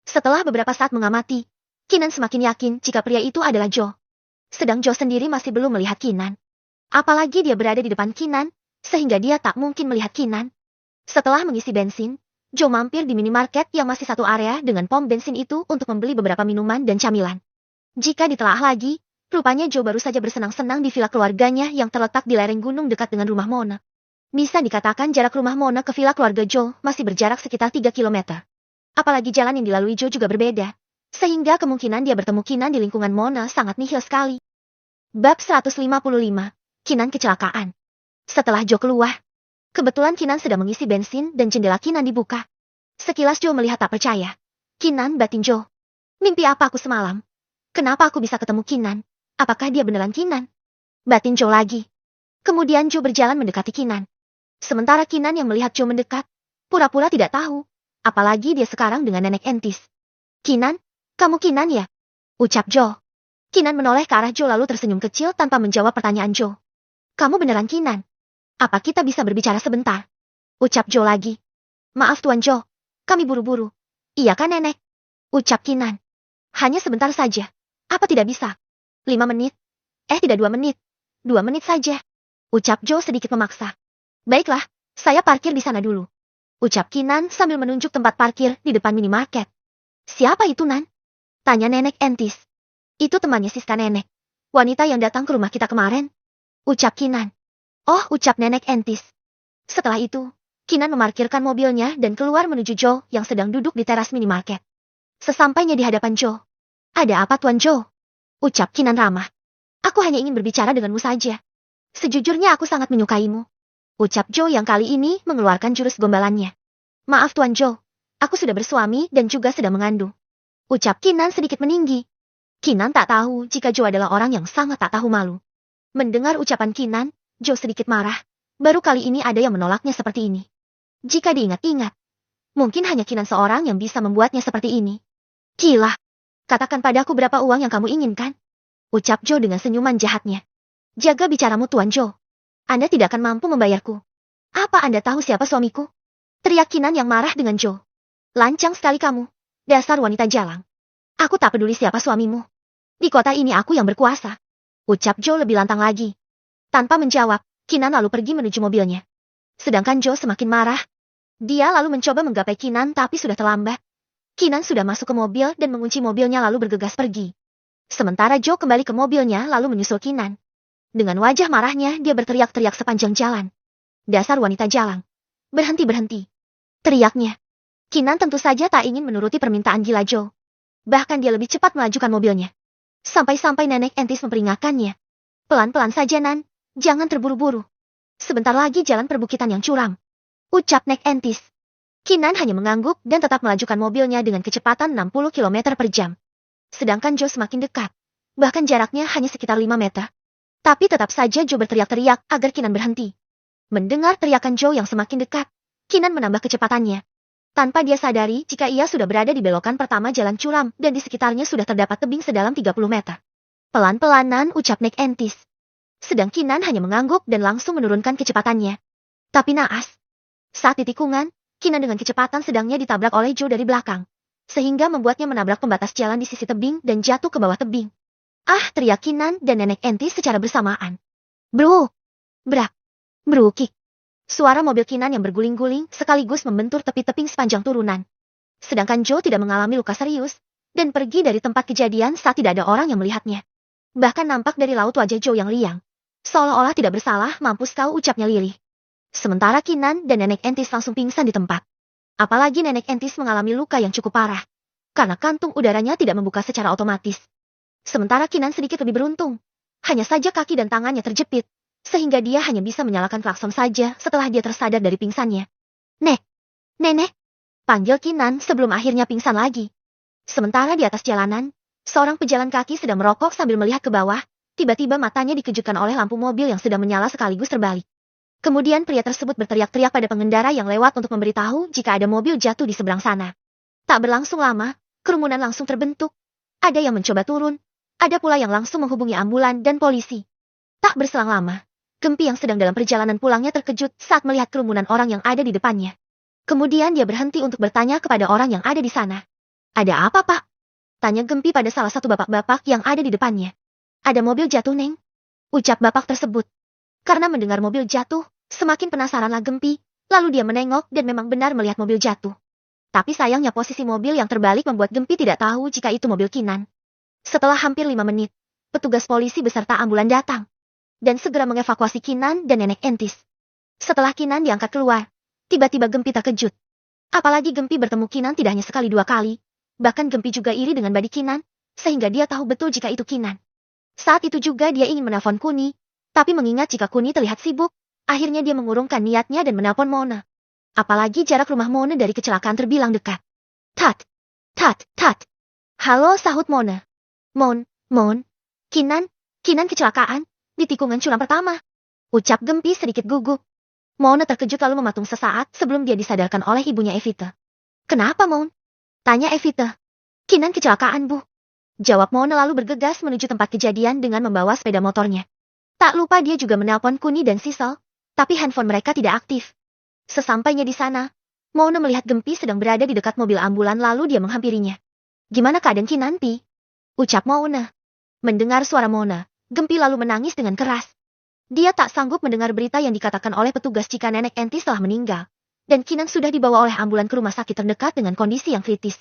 Speaker 1: Setelah beberapa saat mengamati, Kinan semakin yakin jika pria itu adalah Joe. Sedang Joe sendiri masih belum melihat Kinan. Apalagi dia berada di depan Kinan, sehingga dia tak mungkin melihat Kinan. Setelah mengisi bensin, Joe mampir di minimarket yang masih satu area dengan pom bensin itu untuk membeli beberapa minuman dan camilan. Jika ditelaah lagi, rupanya Joe baru saja bersenang-senang di villa keluarganya yang terletak di lereng gunung dekat dengan rumah Mona. Bisa dikatakan jarak rumah Mona ke villa keluarga Joe masih berjarak sekitar 3 km. Apalagi jalan yang dilalui Joe juga berbeda, sehingga kemungkinan dia bertemu Kinan di lingkungan Mona sangat nihil sekali. Bab 155, Kinan kecelakaan. Setelah Joe keluar, kebetulan Kinan sedang mengisi bensin dan jendela Kinan dibuka. Sekilas Joe melihat tak percaya. Kinan, batin Joe. Mimpi apa aku semalam? Kenapa aku bisa ketemu Kinan? Apakah dia beneran Kinan? Batin Joe lagi. Kemudian Joe berjalan mendekati Kinan. Sementara Kinan yang melihat Joe mendekat, pura-pura tidak tahu. Apalagi dia sekarang dengan Nenek Entis. Kinan, kamu Kinan ya? Ucap Joe. Kinan menoleh ke arah Joe lalu tersenyum kecil tanpa menjawab pertanyaan Joe. Kamu beneran Kinan? Apa kita bisa berbicara sebentar? Ucap Joe lagi. Maaf Tuan Joe, kami buru-buru. Iya kan Nenek? Ucap Kinan. Hanya sebentar saja. Apa tidak bisa? 5 menit? Tidak 2 menit. 2 menit saja. Ucap Joe sedikit memaksa. Baiklah, saya parkir di sana dulu. Ucap Kinan sambil menunjuk tempat parkir di depan minimarket. Siapa itu Nan? Tanya Nenek Entis. Itu temannya Siska Nenek. Wanita yang datang ke rumah kita kemarin. Ucap Kinan. Oh, ucap Nenek Entis. Setelah itu, Kinan memarkirkan mobilnya dan keluar menuju Joe yang sedang duduk di teras minimarket. Sesampainya di hadapan Joe. Ada apa Tuan Joe? Ucap Kinan ramah. Aku hanya ingin berbicara denganmu saja. Sejujurnya aku sangat menyukaimu. Ucap Joe yang kali ini mengeluarkan jurus gombalannya. Maaf Tuan Joe, aku sudah bersuami dan juga sedang mengandung. Ucap Kinan sedikit meninggi. Kinan tak tahu jika Joe adalah orang yang sangat tak tahu malu. Mendengar ucapan Kinan, Joe sedikit marah. Baru kali ini ada yang menolaknya seperti ini. Jika diingat-ingat, mungkin hanya Kinan seorang yang bisa membuatnya seperti ini. Gila. Katakan padaku berapa uang yang kamu inginkan? Ucap Joe dengan senyuman jahatnya. Jaga bicaramu Tuan Joe. Anda tidak akan mampu membayarku. Apa Anda tahu siapa suamiku? Teriak Kinan yang marah dengan Joe. Lancang sekali kamu. Dasar wanita jalang. Aku tak peduli siapa suamimu. Di kota ini aku yang berkuasa. Ucap Joe lebih lantang lagi. Tanpa menjawab, Kinan lalu pergi menuju mobilnya. Sedangkan Joe semakin marah. Dia lalu mencoba menggapai Kinan tapi sudah terlambat. Kinan sudah masuk ke mobil dan mengunci mobilnya lalu bergegas pergi. Sementara Joe kembali ke mobilnya lalu menyusul Kinan. Dengan wajah marahnya dia berteriak-teriak sepanjang jalan. Dasar wanita jalang. Berhenti-berhenti. Teriaknya. Kinan tentu saja tak ingin menuruti permintaan gila Joe. Bahkan dia lebih cepat melajukan mobilnya. Sampai-sampai Nenek Entis memperingatkannya. Pelan-pelan saja Nan, jangan terburu-buru. Sebentar lagi jalan perbukitan yang curam. Ucap Nek Entis. Kinan hanya mengangguk dan tetap melajukan mobilnya dengan kecepatan 60 km per jam. Sedangkan Joe semakin dekat. Bahkan jaraknya hanya sekitar 5 meter. Tapi tetap saja Joe berteriak-teriak agar Kinan berhenti. Mendengar teriakan Joe yang semakin dekat, Kinan menambah kecepatannya. Tanpa dia sadari jika ia sudah berada di belokan pertama jalan curam dan di sekitarnya sudah terdapat tebing sedalam 30 meter. Pelan-pelanan ucap Nek Entis. Sedang Kinan hanya mengangguk dan langsung menurunkan kecepatannya. Tapi naas. Saat di tikungan, Kinan dengan kecepatan sedangnya ditabrak oleh Joe dari belakang. Sehingga membuatnya menabrak pembatas jalan di sisi tebing dan jatuh ke bawah tebing. Ah, teriak Kinan dan Nenek Entis secara bersamaan. Bro! Brak! Brukik! Suara mobil Kinan yang berguling-guling sekaligus membentur tepi tebing sepanjang turunan. Sedangkan Joe tidak mengalami luka serius, dan pergi dari tempat kejadian saat tidak ada orang yang melihatnya. Bahkan nampak dari laut wajah Joe yang liang. Seolah-olah tidak bersalah, mampus kau ucapnya lirih. Sementara Kinan dan Nenek Entis langsung pingsan di tempat. Apalagi Nenek Entis mengalami luka yang cukup parah. Karena kantung udaranya tidak membuka secara otomatis. Sementara Kinan sedikit lebih beruntung. Hanya saja kaki dan tangannya terjepit. Sehingga dia hanya bisa menyalakan klakson saja setelah dia tersadar dari pingsannya. Nek! Nenek! Panggil Kinan sebelum akhirnya pingsan lagi. Sementara di atas jalanan, seorang pejalan kaki sedang merokok sambil melihat ke bawah. Tiba-tiba matanya dikejutkan oleh lampu mobil yang sedang menyala sekaligus terbalik. Kemudian pria tersebut berteriak-teriak pada pengendara yang lewat untuk memberitahu jika ada mobil jatuh di seberang sana. Tak berlangsung lama, kerumunan langsung terbentuk. Ada yang mencoba turun, ada pula yang langsung menghubungi ambulan dan polisi. Tak berselang lama, Gempi yang sedang dalam perjalanan pulangnya terkejut saat melihat kerumunan orang yang ada di depannya. Kemudian dia berhenti untuk bertanya kepada orang yang ada di sana. Ada apa, Pak? Tanya Gempi pada salah satu bapak-bapak yang ada di depannya. Ada mobil jatuh, Neng. Ucap bapak tersebut. Karena mendengar mobil jatuh, semakin penasaranlah Gempi, lalu dia menengok dan memang benar melihat mobil jatuh. Tapi sayangnya posisi mobil yang terbalik membuat Gempi tidak tahu jika itu mobil Kinan. Setelah hampir 5 menit, petugas polisi beserta ambulan datang. Dan segera mengevakuasi Kinan dan Nenek Entis. Setelah Kinan diangkat keluar, tiba-tiba Gempi terkejut. Apalagi Gempi bertemu Kinan tidak hanya sekali 2 kali. Bahkan Gempi juga iri dengan badi Kinan, sehingga dia tahu betul jika itu Kinan. Saat itu juga dia ingin menelpon Kuni. Tapi mengingat jika Kuni terlihat sibuk, akhirnya dia mengurungkan niatnya dan menelpon Mona. Apalagi jarak rumah Mona dari kecelakaan terbilang dekat. Tat, tat, tat. Halo, sahut Mona. Mon, Kinan kecelakaan, di tikungan curam pertama. Ucap Gempi sedikit gugup. Mona terkejut lalu mematung sesaat sebelum dia disadarkan oleh ibunya Evita. Kenapa, Mon? Tanya Evita. Kinan kecelakaan, Bu. Jawab Mona lalu bergegas menuju tempat kejadian dengan membawa sepeda motornya. Tak lupa dia juga menelpon Kuni dan Sisal, tapi handphone mereka tidak aktif. Sesampainya di sana, Mona melihat Gempi sedang berada di dekat mobil ambulan lalu dia menghampirinya. Gimana keadaan Kinanti? Ucap Mona. Mendengar suara Mona, Gempi lalu menangis dengan keras. Dia tak sanggup mendengar berita yang dikatakan oleh petugas jika Nenek Entis telah meninggal, dan Kinan sudah dibawa oleh ambulan ke rumah sakit terdekat dengan kondisi yang kritis.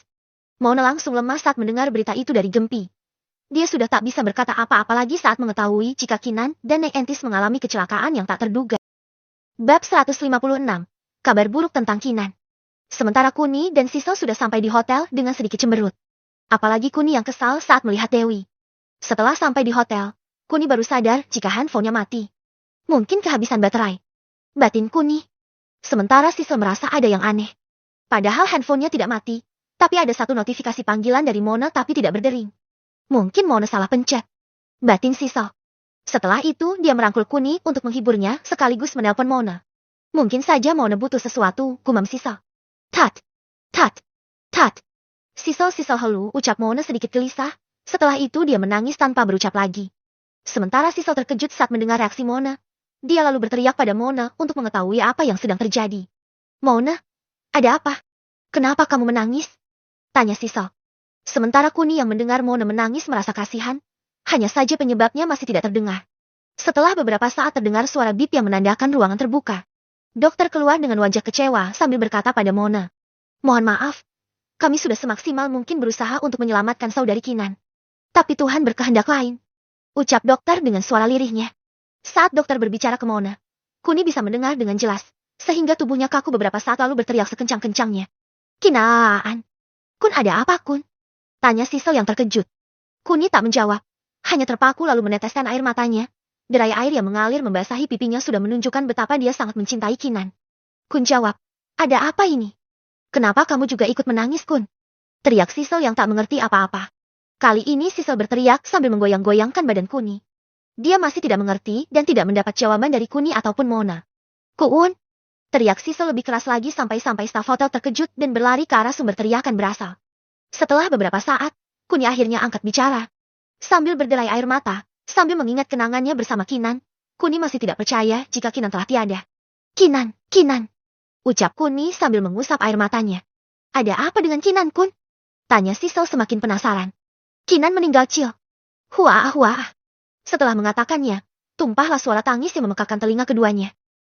Speaker 1: Mona langsung lemas saat mendengar berita itu dari Gempi. Dia sudah tak bisa berkata apa-apa lagi saat mengetahui jika Kinan dan Nek Entis mengalami kecelakaan yang tak terduga. Bab 156. Kabar buruk tentang Kinan. Sementara Kuni dan Sisal sudah sampai di hotel dengan sedikit cemberut. Apalagi Kuni yang kesal saat melihat Dewi. Setelah sampai di hotel, Kuni baru sadar jika handphonenya mati. Mungkin kehabisan baterai. Batin Kuni. Sementara Sisal merasa ada yang aneh. Padahal handphonenya tidak mati, tapi ada satu notifikasi panggilan dari Mona tapi tidak berdering. Mungkin Mona salah pencet. Batin Sisal. Setelah itu dia merangkul Kuni untuk menghiburnya sekaligus menelpon Mona. Mungkin saja Mona butuh sesuatu, gumam Sisal. Tat. Sisal-sisal helu, ucap Mona sedikit gelisah. Setelah itu dia menangis tanpa berucap lagi. Sementara Sisal terkejut saat mendengar reaksi Mona. Dia lalu berteriak pada Mona untuk mengetahui apa yang sedang terjadi. Mona, ada apa? Kenapa kamu menangis? Tanya Sisal. Sementara Kuni yang mendengar Mona menangis merasa kasihan. Hanya saja penyebabnya masih tidak terdengar. Setelah beberapa saat terdengar suara bip yang menandakan ruangan terbuka. Dokter keluar dengan wajah kecewa sambil berkata pada Mona. Mohon maaf, kami sudah semaksimal mungkin berusaha untuk menyelamatkan saudari Kinan. Tapi Tuhan berkehendak lain. Ucap dokter dengan suara lirihnya. Saat dokter berbicara ke Mona, Kuni bisa mendengar dengan jelas, sehingga tubuhnya kaku beberapa saat lalu berteriak sekencang-kencangnya. Kinaan. Kun ada apa Kun? Tanya Sisal yang terkejut. Kuni tak menjawab, hanya terpaku lalu meneteskan air matanya. Derai air yang mengalir membasahi pipinya sudah menunjukkan betapa dia sangat mencintai Kinan. Kun jawab, ada apa ini? Kenapa kamu juga ikut menangis Kun? Teriak Sisal yang tak mengerti apa-apa. Kali ini Sisal berteriak sambil menggoyang-goyangkan badan Kuni. Dia masih tidak mengerti dan tidak mendapat jawaban dari Kuni ataupun Mona. Kuun! Teriak Sisal lebih keras lagi sampai staf hotel terkejut dan berlari ke arah sumber teriakan berasal. Setelah beberapa saat, Kuni akhirnya angkat bicara. Sambil berderai air mata, sambil mengingat kenangannya bersama Kinan, Kuni masih tidak percaya jika Kinan telah tiada. Kinan, Kinan! Ucap Kuni sambil mengusap air matanya. Ada apa dengan Kinan Kun? Tanya Sisal semakin penasaran. Kinan meninggal Cil. Huah. Setelah mengatakannya, tumpahlah suara tangis yang memekakan telinga keduanya.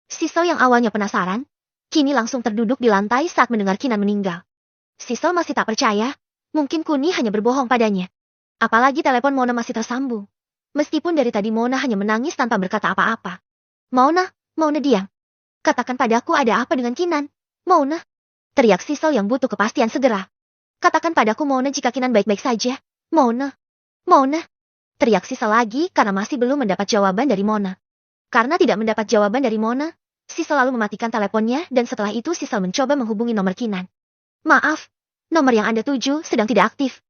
Speaker 1: Sisal yang awalnya penasaran, kini langsung terduduk di lantai saat mendengar Kinan meninggal. Sisal masih tak percaya, mungkin Kuni hanya berbohong padanya. Apalagi telepon Mona masih tersambung. Meskipun dari tadi Mona hanya menangis tanpa berkata apa-apa. Mona diam. Katakan padaku ada apa dengan Kinan. Mona. Teriak Sisal yang butuh kepastian segera. Katakan padaku Mona jika Kinan baik-baik saja. Mona. Teriak Sisal lagi karena masih belum mendapat jawaban dari Mona. Karena tidak mendapat jawaban dari Mona, Sisal lalu mematikan teleponnya dan setelah itu Sisal mencoba menghubungi nomor Kinan. Maaf, nomor yang Anda tuju sedang tidak aktif.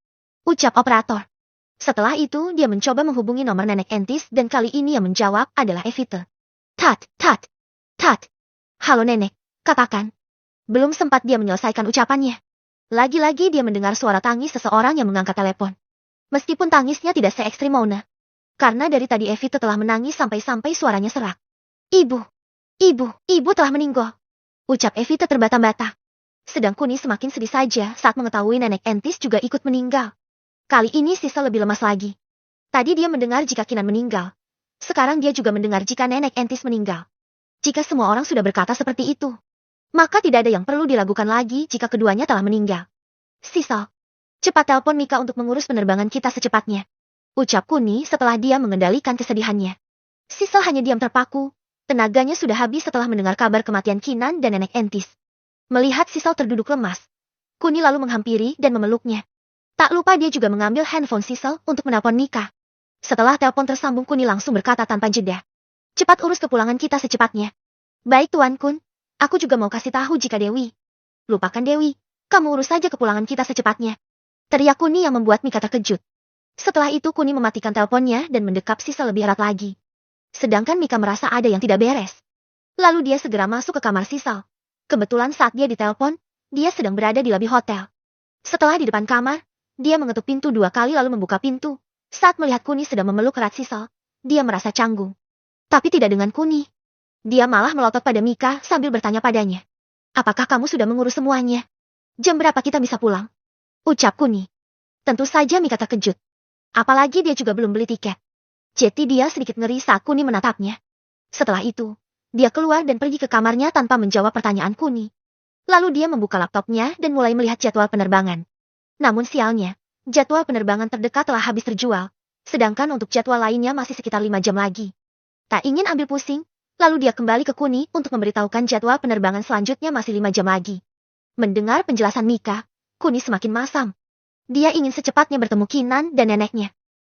Speaker 1: Ucap operator. Setelah itu dia mencoba menghubungi nomor Nenek Entis dan kali ini yang menjawab adalah Evita. Tat. Halo Nenek, katakan. Belum sempat dia menyelesaikan ucapannya. Lagi-lagi dia mendengar suara tangis seseorang yang mengangkat telepon. Meskipun tangisnya tidak se-ekstrim Mona. Karena dari tadi Evita telah menangis sampai suaranya serak. Ibu telah meninggal. Ucap Evita terbata-bata. Sedang Kuni semakin sedih saja saat mengetahui Nenek Entis juga ikut meninggal. Kali ini Sisal lebih lemas lagi. Tadi dia mendengar jika Kinan meninggal. Sekarang dia juga mendengar jika Nenek Entis meninggal. Jika semua orang sudah berkata seperti itu, maka tidak ada yang perlu diragukan lagi jika keduanya telah meninggal. Sisal, cepat telepon Mika untuk mengurus penerbangan kita secepatnya. Ucap Kuni setelah dia mengendalikan kesedihannya. Sisal hanya diam terpaku. Tenaganya sudah habis setelah mendengar kabar kematian Kinan dan Nenek Entis. Melihat Sisal terduduk lemas, Kuni lalu menghampiri dan memeluknya. Tak lupa dia juga mengambil handphone Sisal untuk menelpon Mika. Setelah telepon tersambung Kuni langsung berkata tanpa jeda. Cepat urus kepulangan kita secepatnya. Baik Tuan Kun, aku juga mau kasih tahu jika Dewi. Lupakan Dewi, kamu urus saja kepulangan kita secepatnya. Teriak Kuni yang membuat Mika terkejut. Setelah itu Kuni mematikan teleponnya dan mendekap Sisal lebih erat lagi. Sedangkan Mika merasa ada yang tidak beres. Lalu dia segera masuk ke kamar Sisal. Kebetulan saat dia ditelepon, dia sedang berada di lobi hotel. Setelah di depan kamar, dia mengetuk pintu 2 kali lalu membuka pintu. Saat melihat Kuni sedang memeluk erat Sisal, dia merasa canggung. Tapi tidak dengan Kuni. Dia malah melotot pada Mika sambil bertanya padanya. Apakah kamu sudah mengurus semuanya? Jam berapa kita bisa pulang? Ucap Kuni. Tentu saja Mika terkejut. Apalagi dia juga belum beli tiket. Jadi dia sedikit ngeri saat Kuni menatapnya. Setelah itu, dia keluar dan pergi ke kamarnya tanpa menjawab pertanyaan Kuni. Lalu dia membuka laptopnya dan mulai melihat jadwal penerbangan. Namun sialnya, jadwal penerbangan terdekat telah habis terjual. Sedangkan untuk jadwal lainnya masih sekitar 5 jam lagi. Tak ingin ambil pusing, lalu dia kembali ke Kuni untuk memberitahukan jadwal penerbangan selanjutnya masih 5 jam lagi. Mendengar penjelasan Mika, Kuni semakin masam. Dia ingin secepatnya bertemu Kinan dan neneknya.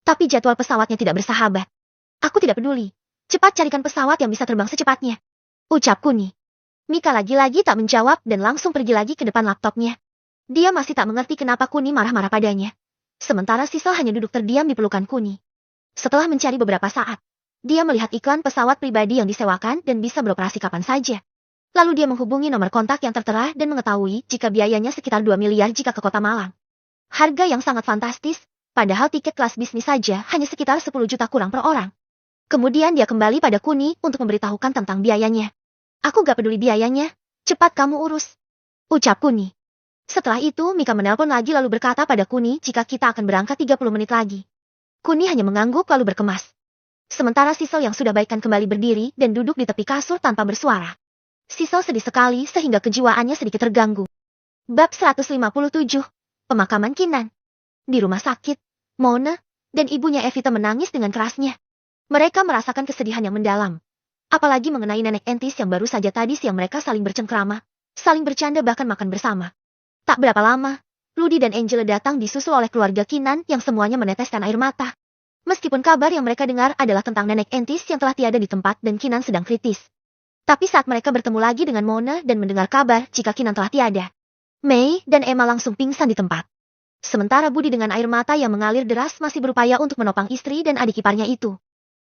Speaker 1: Tapi jadwal pesawatnya tidak bersahabat. Aku tidak peduli. Cepat carikan pesawat yang bisa terbang secepatnya. Ucap Kuni. Mika lagi-lagi tak menjawab dan langsung pergi lagi ke depan laptopnya. Dia masih tak mengerti kenapa Kuni marah-marah padanya. Sementara Sisal hanya duduk terdiam di pelukan Kuni. Setelah mencari beberapa saat, dia melihat iklan pesawat pribadi yang disewakan dan bisa beroperasi kapan saja. Lalu dia menghubungi nomor kontak yang tertera dan mengetahui jika biayanya sekitar 2 miliar jika ke Kota Malang. Harga yang sangat fantastis, padahal tiket kelas bisnis saja hanya sekitar 10 juta kurang per orang. Kemudian dia kembali pada Kuni untuk memberitahukan tentang biayanya. Aku gak peduli biayanya, cepat kamu urus. Ucap Kuni. Setelah itu Mika menelpon lagi lalu berkata pada Kuni jika kita akan berangkat 30 menit lagi. Kuni hanya mengangguk lalu berkemas. Sementara Sisel yang sudah baikan kembali berdiri dan duduk di tepi kasur tanpa bersuara. Sisel sedih sekali sehingga kejiwaannya sedikit terganggu. Bab 157, Pemakaman Kinan. Di rumah sakit, Mona dan ibunya Evita menangis dengan kerasnya. Mereka merasakan kesedihan yang mendalam. Apalagi mengenai nenek Entis yang baru saja tadi siang mereka saling bercengkrama, saling bercanda bahkan makan bersama. Tak berapa lama, Rudy dan Angela datang disusul oleh keluarga Kinan yang semuanya meneteskan air mata. Meskipun kabar yang mereka dengar adalah tentang nenek Entis yang telah tiada di tempat dan Kinan sedang kritis. Tapi saat mereka bertemu lagi dengan Mona dan mendengar kabar jika Kinan telah tiada, Mei dan Emma langsung pingsan di tempat. Sementara Budi dengan air mata yang mengalir deras masih berupaya untuk menopang istri dan adik iparnya itu.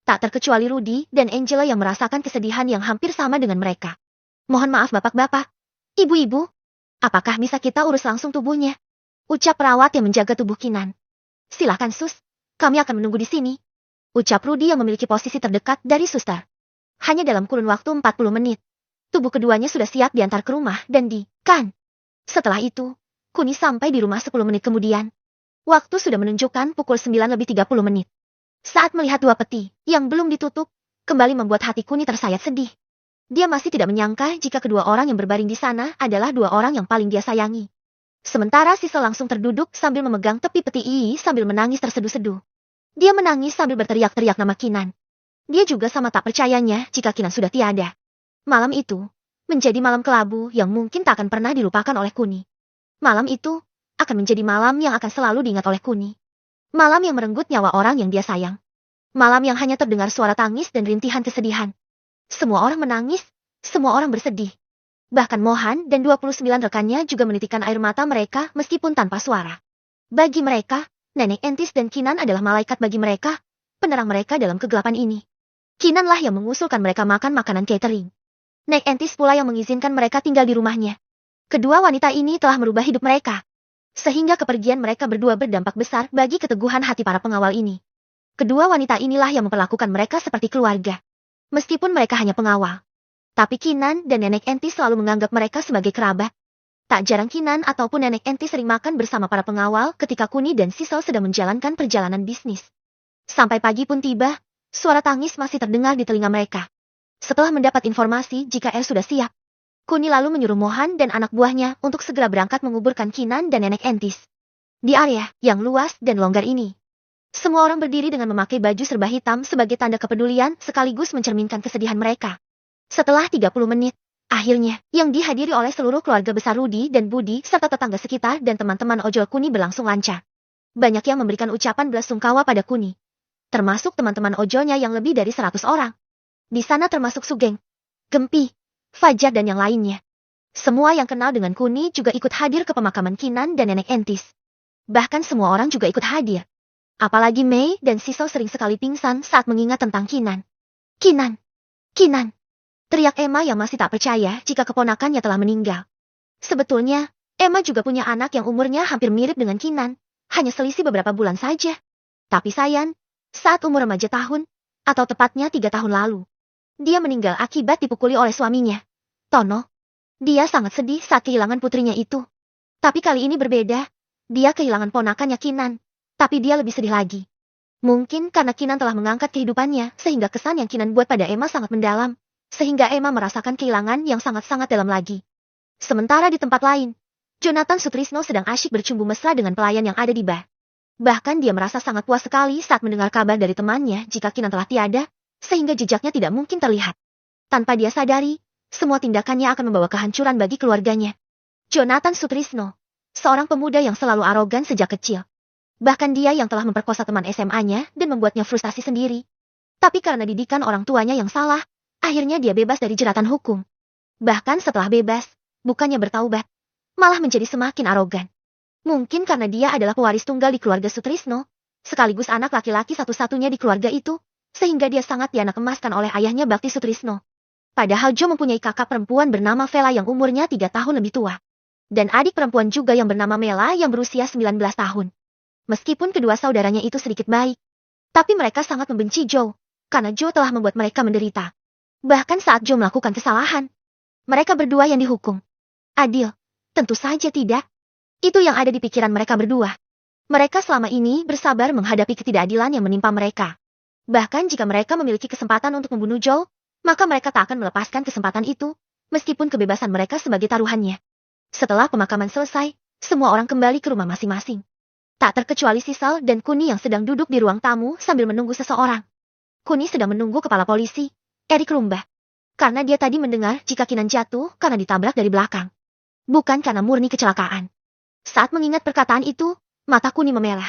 Speaker 1: Tak terkecuali Rudy dan Angela yang merasakan kesedihan yang hampir sama dengan mereka. Mohon maaf bapak-bapak, ibu-ibu. Apakah bisa kita urus langsung tubuhnya? Ucap perawat yang menjaga tubuh Kinan. Silakan sus, kami akan menunggu di sini. Ucap Rudy yang memiliki posisi terdekat dari suster. Hanya dalam kurun waktu 40 menit. Tubuh keduanya sudah siap diantar ke rumah dan kan. Setelah itu, Kuni sampai di rumah 10 menit kemudian. Waktu sudah menunjukkan pukul 9:30. Saat melihat dua peti yang belum ditutup, kembali membuat hati Kuni tersayat sedih. Dia masih tidak menyangka jika kedua orang yang berbaring di sana adalah dua orang yang paling dia sayangi. Sementara Sisel langsung terduduk sambil memegang tepi peti ini sambil menangis terseduh-seduh. Dia menangis sambil berteriak-teriak nama Kinan. Dia juga sama tak percayanya jika Kinan sudah tiada. Malam itu, menjadi malam kelabu yang mungkin tak akan pernah dilupakan oleh Kuni. Malam itu, akan menjadi malam yang akan selalu diingat oleh Kuni. Malam yang merenggut nyawa orang yang dia sayang. Malam yang hanya terdengar suara tangis dan rintihan kesedihan. Semua orang menangis, semua orang bersedih. Bahkan Mohan dan 29 rekannya juga menitikkan air mata mereka meskipun tanpa suara. Bagi mereka, Nenek Entis dan Kinan adalah malaikat bagi mereka, penerang mereka dalam kegelapan ini. Kinanlah yang mengusulkan mereka makan makanan catering. Nenek Entis pula yang mengizinkan mereka tinggal di rumahnya. Kedua wanita ini telah merubah hidup mereka. Sehingga kepergian mereka berdua berdampak besar bagi keteguhan hati para pengawal ini. Kedua wanita inilah yang memperlakukan mereka seperti keluarga. Meskipun mereka hanya pengawal. Tapi Kinan dan Nenek Entis selalu menganggap mereka sebagai kerabat. Tak jarang Kinan ataupun Nenek Entis sering makan bersama para pengawal ketika Kuni dan Sisel sedang menjalankan perjalanan bisnis. Sampai pagi pun tiba, suara tangis masih terdengar di telinga mereka. Setelah mendapat informasi jika sudah siap, Kuni lalu menyuruh Mohan dan anak buahnya untuk segera berangkat menguburkan Kinan dan Nenek Entis. Di area yang luas dan longgar ini, semua orang berdiri dengan memakai baju serba hitam sebagai tanda kepedulian sekaligus mencerminkan kesedihan mereka. Setelah 30 menit, akhirnya, yang dihadiri oleh seluruh keluarga besar Rudy dan Budi serta tetangga sekitar dan teman-teman ojol Kuni berlangsung lancar. Banyak yang memberikan ucapan belasungkawa pada Kuni. Termasuk teman-teman ojolnya yang lebih dari 100 orang. Di sana termasuk Sugeng, Gempi, Fajar dan yang lainnya. Semua yang kenal dengan Kuni juga ikut hadir ke pemakaman Kinan dan Nenek Entis. Bahkan semua orang juga ikut hadir. Apalagi Mei dan Sisel sering sekali pingsan saat mengingat tentang Kinan. Kinan! Kinan! Teriak Emma yang masih tak percaya jika keponakannya telah meninggal. Sebetulnya, Emma juga punya anak yang umurnya hampir mirip dengan Kinan. Hanya selisih beberapa bulan saja. Tapi sayang, saat umur remaja tahun, atau tepatnya 3 tahun lalu, dia meninggal akibat dipukuli oleh suaminya, Tono. Dia sangat sedih saat kehilangan putrinya itu. Tapi kali ini berbeda. Dia kehilangan ponakannya Kinan. Tapi dia lebih sedih lagi. Mungkin karena Kinan telah mengangkat kehidupannya sehingga kesan yang Kinan buat pada Emma sangat mendalam. Sehingga Emma merasakan kehilangan yang sangat-sangat dalam lagi. Sementara di tempat lain, Jonathan Sutrisno sedang asyik bercumbu mesra dengan pelayan yang ada di bar. Bahkan dia merasa sangat puas sekali saat mendengar kabar dari temannya jika Kinan telah tiada, sehingga jejaknya tidak mungkin terlihat. Tanpa dia sadari, semua tindakannya akan membawa kehancuran bagi keluarganya. Jonathan Sutrisno, seorang pemuda yang selalu arogan sejak kecil. Bahkan dia yang telah memperkosa teman SMA-nya dan membuatnya frustasi sendiri. Tapi karena didikan orang tuanya yang salah, akhirnya dia bebas dari jeratan hukum. Bahkan setelah bebas, bukannya bertaubat, malah menjadi semakin arogan. Mungkin karena dia adalah pewaris tunggal di keluarga Sutrisno, sekaligus anak laki-laki satu-satunya di keluarga itu, sehingga dia sangat dianak emaskan oleh ayahnya Bakti Sutrisno. Padahal Jo mempunyai kakak perempuan bernama Vela yang umurnya 3 tahun lebih tua. Dan adik perempuan juga yang bernama Mela yang berusia 19 tahun. Meskipun kedua saudaranya itu sedikit baik, tapi mereka sangat membenci Joe, karena Joe telah membuat mereka menderita. Bahkan saat Joe melakukan kesalahan, mereka berdua yang dihukum. Adil? Tentu saja tidak. Itu yang ada di pikiran mereka berdua. Mereka selama ini bersabar menghadapi ketidakadilan yang menimpa mereka. Bahkan jika mereka memiliki kesempatan untuk membunuh Joe, maka mereka tak akan melepaskan kesempatan itu, meskipun kebebasan mereka sebagai taruhannya. Setelah pemakaman selesai, semua orang kembali ke rumah masing-masing. Tak terkecuali Sisal dan Kuni yang sedang duduk di ruang tamu sambil menunggu seseorang. Kuni sedang menunggu kepala polisi, Eric Rumbah. Karena dia tadi mendengar jika Kinan jatuh karena ditabrak dari belakang. Bukan karena murni kecelakaan. Saat mengingat perkataan itu, mata Kuni memerah.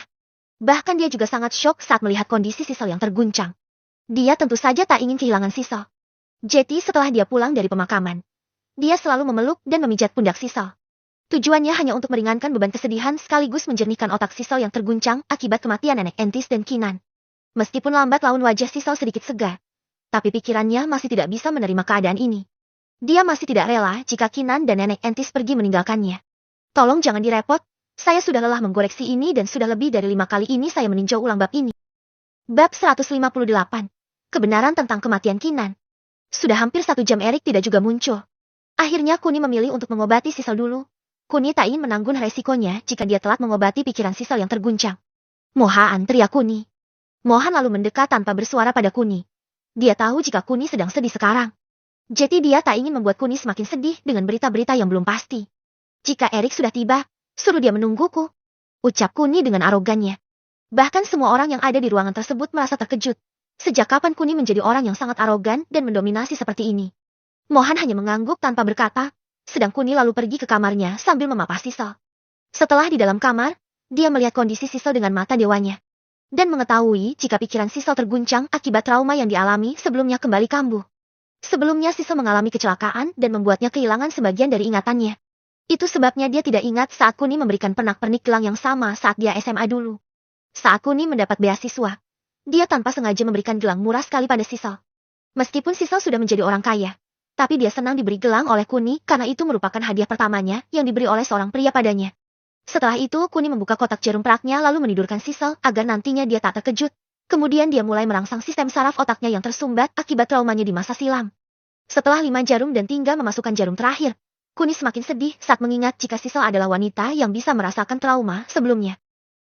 Speaker 1: Bahkan dia juga sangat syok saat melihat kondisi Sisal yang terguncang. Dia tentu saja tak ingin kehilangan Sisal. Jadi setelah dia pulang dari pemakaman, dia selalu memeluk dan memijat pundak Sisal. Tujuannya hanya untuk meringankan beban kesedihan sekaligus menjernihkan otak Sisal yang terguncang akibat kematian nenek Entis dan Kinan. Meskipun lambat laun wajah Sisal sedikit segar, tapi pikirannya masih tidak bisa menerima keadaan ini. Dia masih tidak rela jika Kinan dan nenek Entis pergi meninggalkannya. Tolong jangan direpot, saya sudah lelah menggoreksi ini dan sudah lebih dari 5 kali ini saya meninjau ulang bab ini. Bab 158. Kebenaran tentang kematian Kinan. Sudah hampir 1 jam Eric tidak juga muncul. Akhirnya Kuni memilih untuk mengobati Sisal dulu. Kuni tak ingin menanggung resikonya jika dia telat mengobati pikiran Sisal yang terguncang. Mohan, teriak Kuni. Mohan lalu mendekat tanpa bersuara pada Kuni. Dia tahu jika Kuni sedang sedih sekarang. Jadi dia tak ingin membuat Kuni semakin sedih dengan berita-berita yang belum pasti. Jika Eric sudah tiba, suruh dia menungguku, ucap Kuni dengan arogannya. Bahkan semua orang yang ada di ruangan tersebut merasa terkejut. Sejak kapan Kuni menjadi orang yang sangat arogan dan mendominasi seperti ini? Mohan hanya mengangguk tanpa berkata, sedang Kuni lalu pergi ke kamarnya sambil memapah Sisal. Setelah di dalam kamar, dia melihat kondisi Sisal dengan mata dewanya. Dan mengetahui jika pikiran Sisal terguncang akibat trauma yang dialami sebelumnya kembali kambuh. Sebelumnya Sisal mengalami kecelakaan dan membuatnya kehilangan sebagian dari ingatannya. Itu sebabnya dia tidak ingat saat Kuni memberikan pernak-pernik gelang yang sama saat dia SMA dulu. Saat Kuni mendapat beasiswa, dia tanpa sengaja memberikan gelang murah sekali pada Sisal. Meskipun Sisal sudah menjadi orang kaya, tapi dia senang diberi gelang oleh Kuni karena itu merupakan hadiah pertamanya yang diberi oleh seorang pria padanya. Setelah itu Kuni membuka kotak jarum peraknya lalu menidurkan Sisal agar nantinya dia tak terkejut. Kemudian dia mulai merangsang sistem saraf otaknya yang tersumbat akibat traumanya di masa silam. Setelah 5 jarum dan tinggal memasukkan jarum terakhir, Kuni semakin sedih saat mengingat jika Sisal adalah wanita yang bisa merasakan trauma sebelumnya.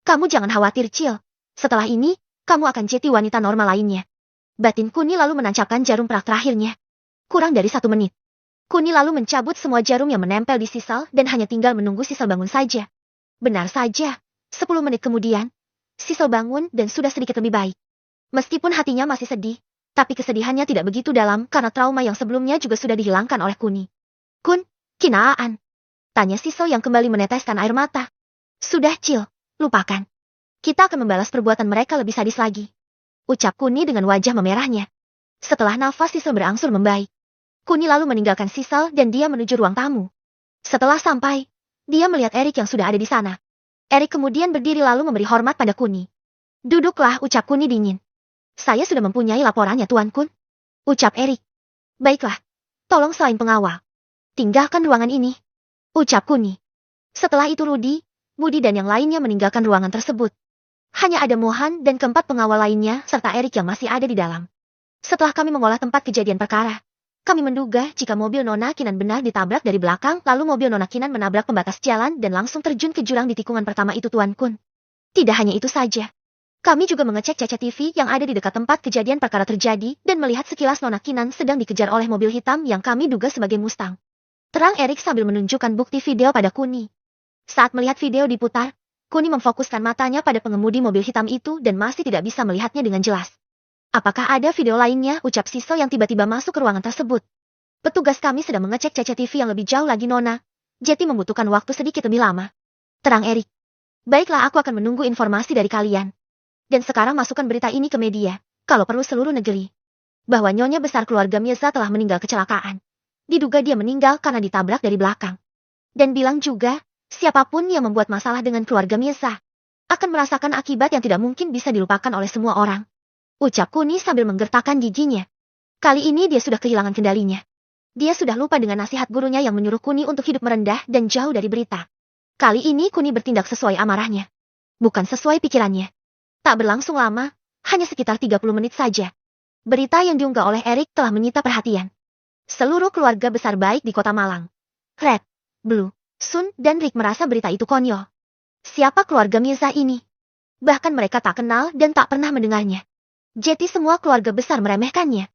Speaker 1: Kamu jangan khawatir, Cil. Setelah ini, kamu akan jadi wanita normal lainnya. Batin Kuni lalu menancapkan jarum perak terakhirnya. Kurang dari 1 menit. Kuni lalu mencabut semua jarum yang menempel di Sisal dan hanya tinggal menunggu Sisal bangun saja. Benar saja, 10 menit kemudian, Sisal bangun dan sudah sedikit lebih baik. Meskipun hatinya masih sedih, tapi kesedihannya tidak begitu dalam karena trauma yang sebelumnya juga sudah dihilangkan oleh Kuni. Kun, kinaan? Tanya Sisal yang kembali meneteskan air mata. Sudah, Cil, lupakan. Kita akan membalas perbuatan mereka lebih sadis lagi. Ucap Kuni dengan wajah memerahnya. Setelah nafas Sisal berangsur membaik, Kuni lalu meninggalkan Sisal dan dia menuju ruang tamu. Setelah sampai, dia melihat Eric yang sudah ada di sana. Eric kemudian berdiri lalu memberi hormat pada Kuni. Duduklah, ucap Kuni dingin. Saya sudah mempunyai laporannya, Tuan Kun. Ucap Eric. Baiklah, tolong selain pengawal, tinggalkan ruangan ini. Ucap Kuni. Setelah itu Rudy, Budi dan yang lainnya meninggalkan ruangan tersebut. Hanya ada Mohan dan keempat pengawal lainnya serta Eric yang masih ada di dalam. Setelah kami mengolah tempat kejadian perkara, kami menduga jika mobil Nona Kinan benar ditabrak dari belakang lalu mobil Nona Kinan menabrak pembatas jalan dan langsung terjun ke jurang di tikungan pertama itu, Tuan Kun. Tidak hanya itu saja. Kami juga mengecek CCTV yang ada di dekat tempat kejadian perkara terjadi dan melihat sekilas Nona Kinan sedang dikejar oleh mobil hitam yang kami duga sebagai Mustang. Terang Eric sambil menunjukkan bukti video pada Kuni. Saat melihat video diputar, Kuni memfokuskan matanya pada pengemudi mobil hitam itu dan masih tidak bisa melihatnya dengan jelas. Apakah ada video lainnya, ucap Sisal yang tiba-tiba masuk ke ruangan tersebut. Petugas kami sedang mengecek CCTV yang lebih jauh lagi, Nona. Jadi membutuhkan waktu sedikit lebih lama. Terang Eric. Baiklah, aku akan menunggu informasi dari kalian. Dan sekarang masukkan berita ini ke media, kalau perlu seluruh negeri. Bahwa nyonya besar keluarga Mirza telah meninggal kecelakaan. Diduga dia meninggal karena ditabrak dari belakang. Dan bilang juga, siapapun yang membuat masalah dengan keluarga Mirza akan merasakan akibat yang tidak mungkin bisa dilupakan oleh semua orang. Ucap Kuni sambil menggertakkan giginya. Kali ini dia sudah kehilangan kendalinya. Dia sudah lupa dengan nasihat gurunya yang menyuruh Kuni untuk hidup merendah dan jauh dari berita. Kali ini Kuni bertindak sesuai amarahnya. Bukan sesuai pikirannya. Tak berlangsung lama, hanya sekitar 30 menit saja. Berita yang diunggah oleh Erik telah menyita perhatian. Seluruh keluarga besar baik di kota Malang. Red, Blue, Sun, dan Rick merasa berita itu konyol. Siapa keluarga Mirza ini? Bahkan mereka tak kenal dan tak pernah mendengarnya. Jadi semua keluarga besar meremehkannya.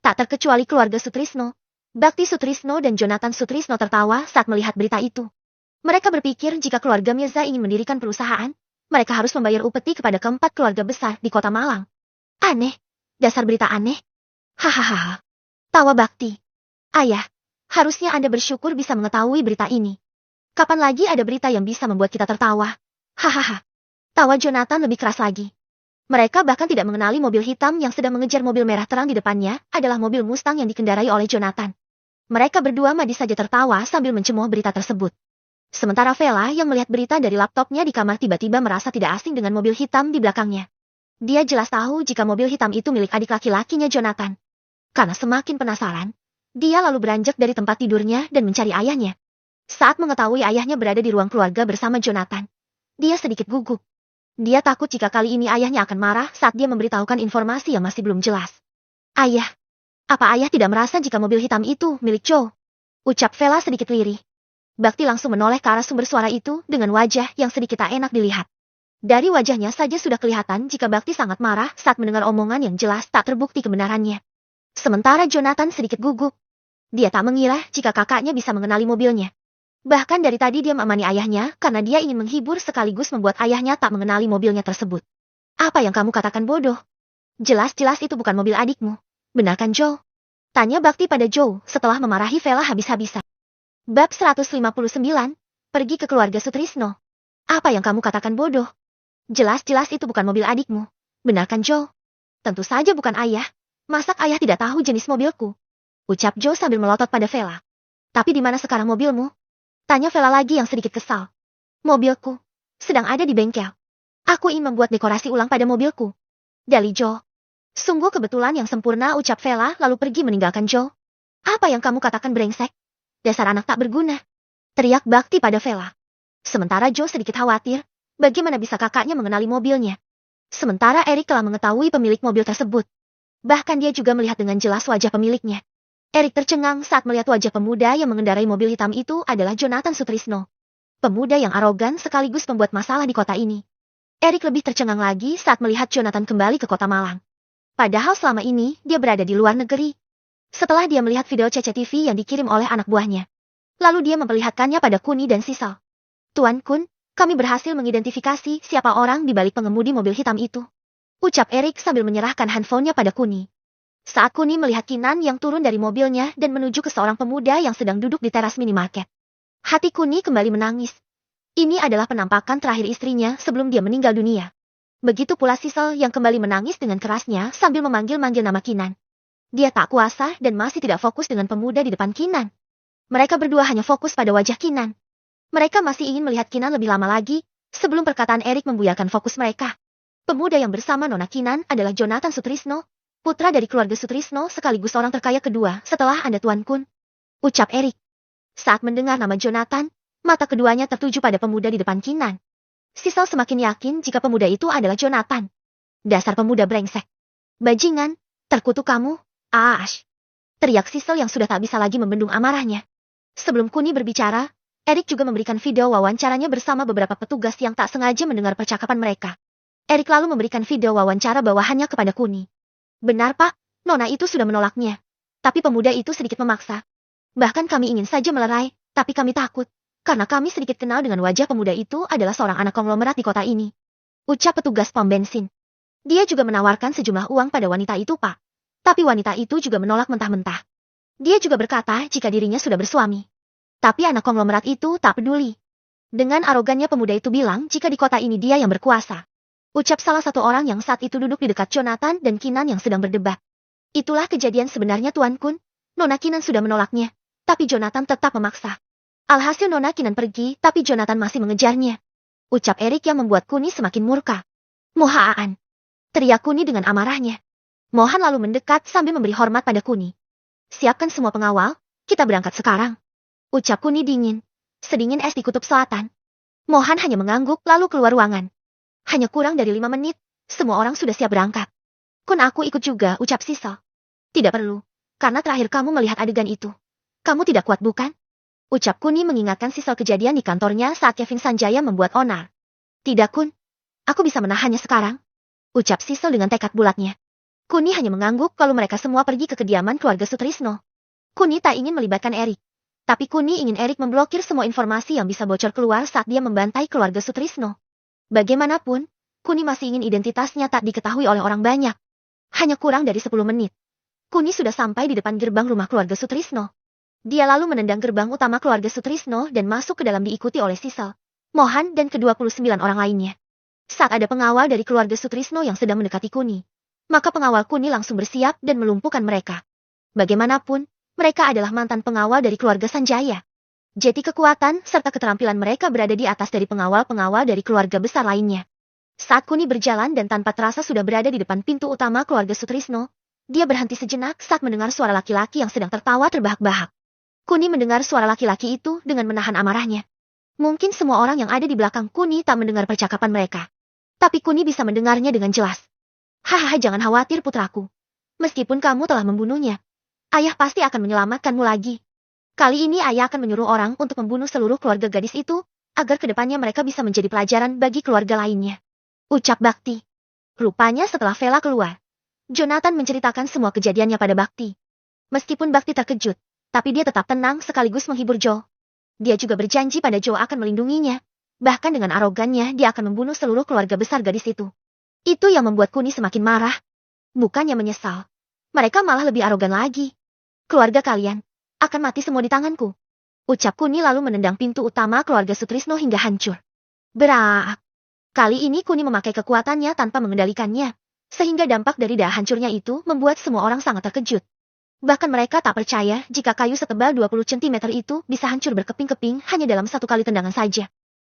Speaker 1: Tak terkecuali keluarga Sutrisno. Bakti Sutrisno dan Jonathan Sutrisno tertawa saat melihat berita itu. Mereka berpikir jika keluarga Mirza ingin mendirikan perusahaan, mereka harus membayar upeti kepada keempat keluarga besar di kota Malang. Aneh. Dasar berita aneh. Hahaha. Tawa Bakti. Ayah, harusnya Anda bersyukur bisa mengetahui berita ini. Kapan lagi ada berita yang bisa membuat kita tertawa? Hahaha. Tawa Jonathan lebih keras lagi. Mereka bahkan tidak mengenali mobil hitam yang sedang mengejar mobil merah terang di depannya adalah mobil Mustang yang dikendarai oleh Jonathan. Mereka berdua masih saja tertawa sambil mencemooh berita tersebut. Sementara Vela yang melihat berita dari laptopnya di kamar tiba-tiba merasa tidak asing dengan mobil hitam di belakangnya. Dia jelas tahu jika mobil hitam itu milik adik laki-lakinya Jonathan. Karena semakin penasaran, dia lalu beranjak dari tempat tidurnya dan mencari ayahnya. Saat mengetahui ayahnya berada di ruang keluarga bersama Jonathan, dia sedikit gugup. Dia takut jika kali ini ayahnya akan marah saat dia memberitahukan informasi yang masih belum jelas. Ayah, apa ayah tidak merasa jika mobil hitam itu milik Joe? Ucap Vela sedikit lirih. Bakti langsung menoleh ke arah sumber suara itu dengan wajah yang sedikit tak enak dilihat. Dari wajahnya saja sudah kelihatan jika Bakti sangat marah saat mendengar omongan yang jelas tak terbukti kebenarannya. Sementara Jonathan sedikit gugup. Dia tak mengira jika kakaknya bisa mengenali mobilnya. Bahkan dari tadi dia menemani ayahnya karena dia ingin menghibur sekaligus membuat ayahnya tak mengenali mobilnya tersebut. Apa yang kamu katakan bodoh? Jelas-jelas itu bukan mobil adikmu. Benar kan Joe? Tanya Bakti pada Joe setelah memarahi Vela habis-habisan. Bab 159, pergi ke keluarga Sutrisno. Apa yang kamu katakan bodoh? Jelas-jelas itu bukan mobil adikmu. Benar kan Joe? Tentu saja bukan ayah. Masak ayah tidak tahu jenis mobilku? Ucap Joe sambil melotot pada Vela. Tapi di mana sekarang mobilmu? Tanya Vela lagi yang sedikit kesal. Mobilku sedang ada di bengkel. Aku ingin membuat dekorasi ulang pada mobilku. Dali Joe. Sungguh kebetulan yang sempurna ucap Vela lalu pergi meninggalkan Joe. Apa yang kamu katakan brengsek? Dasar anak tak berguna. Teriak Bakti pada Vela. Sementara Joe sedikit khawatir, bagaimana bisa kakaknya mengenali mobilnya. Sementara Erik telah mengetahui pemilik mobil tersebut. Bahkan dia juga melihat dengan jelas wajah pemiliknya. Erik tercengang saat melihat wajah pemuda yang mengendarai mobil hitam itu adalah Jonathan Sutrisno. Pemuda yang arogan sekaligus membuat masalah di kota ini. Erik lebih tercengang lagi saat melihat Jonathan kembali ke kota Malang. Padahal selama ini dia berada di luar negeri. Setelah dia melihat video CCTV yang dikirim oleh anak buahnya. Lalu dia memperlihatkannya pada Kuni dan Sisal. Tuan Kun, kami berhasil mengidentifikasi siapa orang di balik pengemudi mobil hitam itu. Ucap Erik sambil menyerahkan handphonenya pada Kuni. Saat Kuni melihat Kinan yang turun dari mobilnya dan menuju ke seorang pemuda yang sedang duduk di teras minimarket. Hati Kuni kembali menangis. Ini adalah penampakan terakhir istrinya sebelum dia meninggal dunia. Begitu pula Sisal yang kembali menangis dengan kerasnya sambil memanggil-manggil nama Kinan. Dia tak kuasa dan masih tidak fokus dengan pemuda di depan Kinan. Mereka berdua hanya fokus pada wajah Kinan. Mereka masih ingin melihat Kinan lebih lama lagi, sebelum perkataan Erik membuyarkan fokus mereka. Pemuda yang bersama Nona Kinan adalah Jonathan Sutrisno, putra dari keluarga Sutrisno sekaligus orang terkaya kedua setelah Anda Tuan Kun. Ucap Erik. Saat mendengar nama Jonathan, mata keduanya tertuju pada pemuda di depan Kinan. Sisal semakin yakin jika pemuda itu adalah Jonathan. Dasar pemuda brengsek. Bajingan, terkutuk kamu, Ash. Teriak Sisal yang sudah tak bisa lagi membendung amarahnya. Sebelum Kuni berbicara, Erik juga memberikan video wawancaranya bersama beberapa petugas yang tak sengaja mendengar percakapan mereka. Erik lalu memberikan video wawancara bawahannya kepada Kuni. Benar Pak, Nona itu sudah menolaknya. Tapi pemuda itu sedikit memaksa. Bahkan kami ingin saja melerai, tapi kami takut. Karena kami sedikit kenal dengan wajah pemuda itu adalah seorang anak konglomerat di kota ini. Ucap petugas pom bensin. Dia juga menawarkan sejumlah uang pada wanita itu Pak. Tapi wanita itu juga menolak mentah-mentah. Dia juga berkata jika dirinya sudah bersuami. Tapi anak konglomerat itu tak peduli. Dengan arogannya pemuda itu bilang jika di kota ini dia yang berkuasa. Ucap salah satu orang yang saat itu duduk di dekat Jonathan dan Kinan yang sedang berdebat. Itulah kejadian sebenarnya Tuan Kun. Nona Kinan sudah menolaknya, tapi Jonathan tetap memaksa. Alhasil Nona Kinan pergi, tapi Jonathan masih mengejarnya. Ucap Erik yang membuat Kuni semakin murka. Mohaan. Teriak Kuni dengan amarahnya. Mohan lalu mendekat sambil memberi hormat pada Kuni. Siapkan semua pengawal, Kita berangkat sekarang. Ucap Kuni dingin. Sedingin es di kutub selatan. Mohan hanya mengangguk lalu keluar ruangan. Hanya kurang dari 5 menit, semua orang sudah siap berangkat. Kun aku ikut juga, ucap Sisel. Tidak perlu, karena terakhir kamu melihat adegan itu. Kamu tidak kuat bukan? Ucap Kuni mengingatkan Sisel kejadian di kantornya saat Kevin Sanjaya membuat onar. Tidak Kun, aku bisa menahannya sekarang. Ucap Sisel dengan tekad bulatnya. Kuni hanya mengangguk kalau mereka semua pergi ke kediaman keluarga Sutrisno. Kuni tak ingin melibatkan Erik. Tapi Kuni ingin Erik memblokir semua informasi yang bisa bocor keluar saat dia membantai keluarga Sutrisno. Bagaimanapun, Kuni masih ingin identitasnya tak diketahui oleh orang banyak. Hanya kurang dari 10 menit. Kuni sudah sampai di depan gerbang rumah keluarga Sutrisno. Dia lalu menendang gerbang utama keluarga Sutrisno dan masuk ke dalam diikuti oleh Sisel, Mohan dan ke-29 orang lainnya. Saat ada pengawal dari keluarga Sutrisno yang sedang mendekati Kuni, maka pengawal Kuni langsung bersiap dan melumpuhkan mereka. Bagaimanapun, mereka adalah mantan pengawal dari keluarga Sanjaya. Jadi kekuatan serta keterampilan mereka berada di atas dari pengawal-pengawal dari keluarga besar lainnya. Saat Kuni berjalan dan tanpa terasa sudah berada di depan pintu utama keluarga Sutrisno, dia berhenti sejenak saat mendengar suara laki-laki yang sedang tertawa terbahak-bahak. Kuni mendengar suara laki-laki itu dengan menahan amarahnya. Mungkin semua orang yang ada di belakang Kuni tak mendengar percakapan mereka. Tapi Kuni bisa mendengarnya dengan jelas. Hahaha, jangan khawatir putraku. Meskipun kamu telah membunuhnya, ayah pasti akan menyelamatkanmu lagi. Kali ini ayah akan menyuruh orang untuk membunuh seluruh keluarga gadis itu, agar kedepannya mereka bisa menjadi pelajaran bagi keluarga lainnya. Ucap Bakti. Rupanya setelah Vela keluar, Jonathan menceritakan semua kejadiannya pada Bakti. Meskipun Bakti terkejut, tapi dia tetap tenang sekaligus menghibur Joe. Dia juga berjanji pada Joe akan melindunginya. Bahkan dengan arogannya dia akan membunuh seluruh keluarga besar gadis itu. Itu yang membuat Kuni semakin marah. Bukannya menyesal. Mereka malah lebih arogan lagi. Keluarga kalian akan mati semua di tanganku. Ucap Kuni lalu menendang pintu utama keluarga Sutrisno hingga hancur. Berak. Kali ini Kuni memakai kekuatannya tanpa mengendalikannya. Sehingga dampak dari dah hancurnya itu membuat semua orang sangat terkejut. Bahkan mereka tak percaya jika kayu setebal 20 cm itu bisa hancur berkeping-keping hanya dalam satu kali tendangan saja.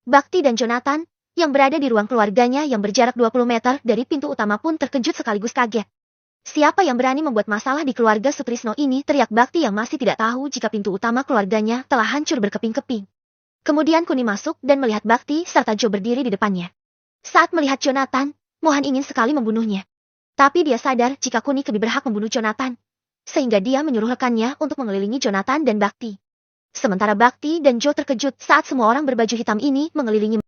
Speaker 1: Bakti dan Jonathan, yang berada di ruang keluarganya yang berjarak 20 meter dari pintu utama pun terkejut sekaligus kaget. Siapa yang berani membuat masalah di keluarga Sutrisno ini, teriak Bakti yang masih tidak tahu jika pintu utama keluarganya telah hancur berkeping-keping. Kemudian Kuni masuk dan melihat Bakti serta Joe berdiri di depannya. Saat melihat Jonathan, Mohan ingin sekali membunuhnya. Tapi dia sadar jika Kuni lebih berhak membunuh Jonathan. Sehingga dia menyuruh rekannya untuk mengelilingi Jonathan dan Bakti. Sementara Bakti dan Joe terkejut saat semua orang berbaju hitam ini mengelilingi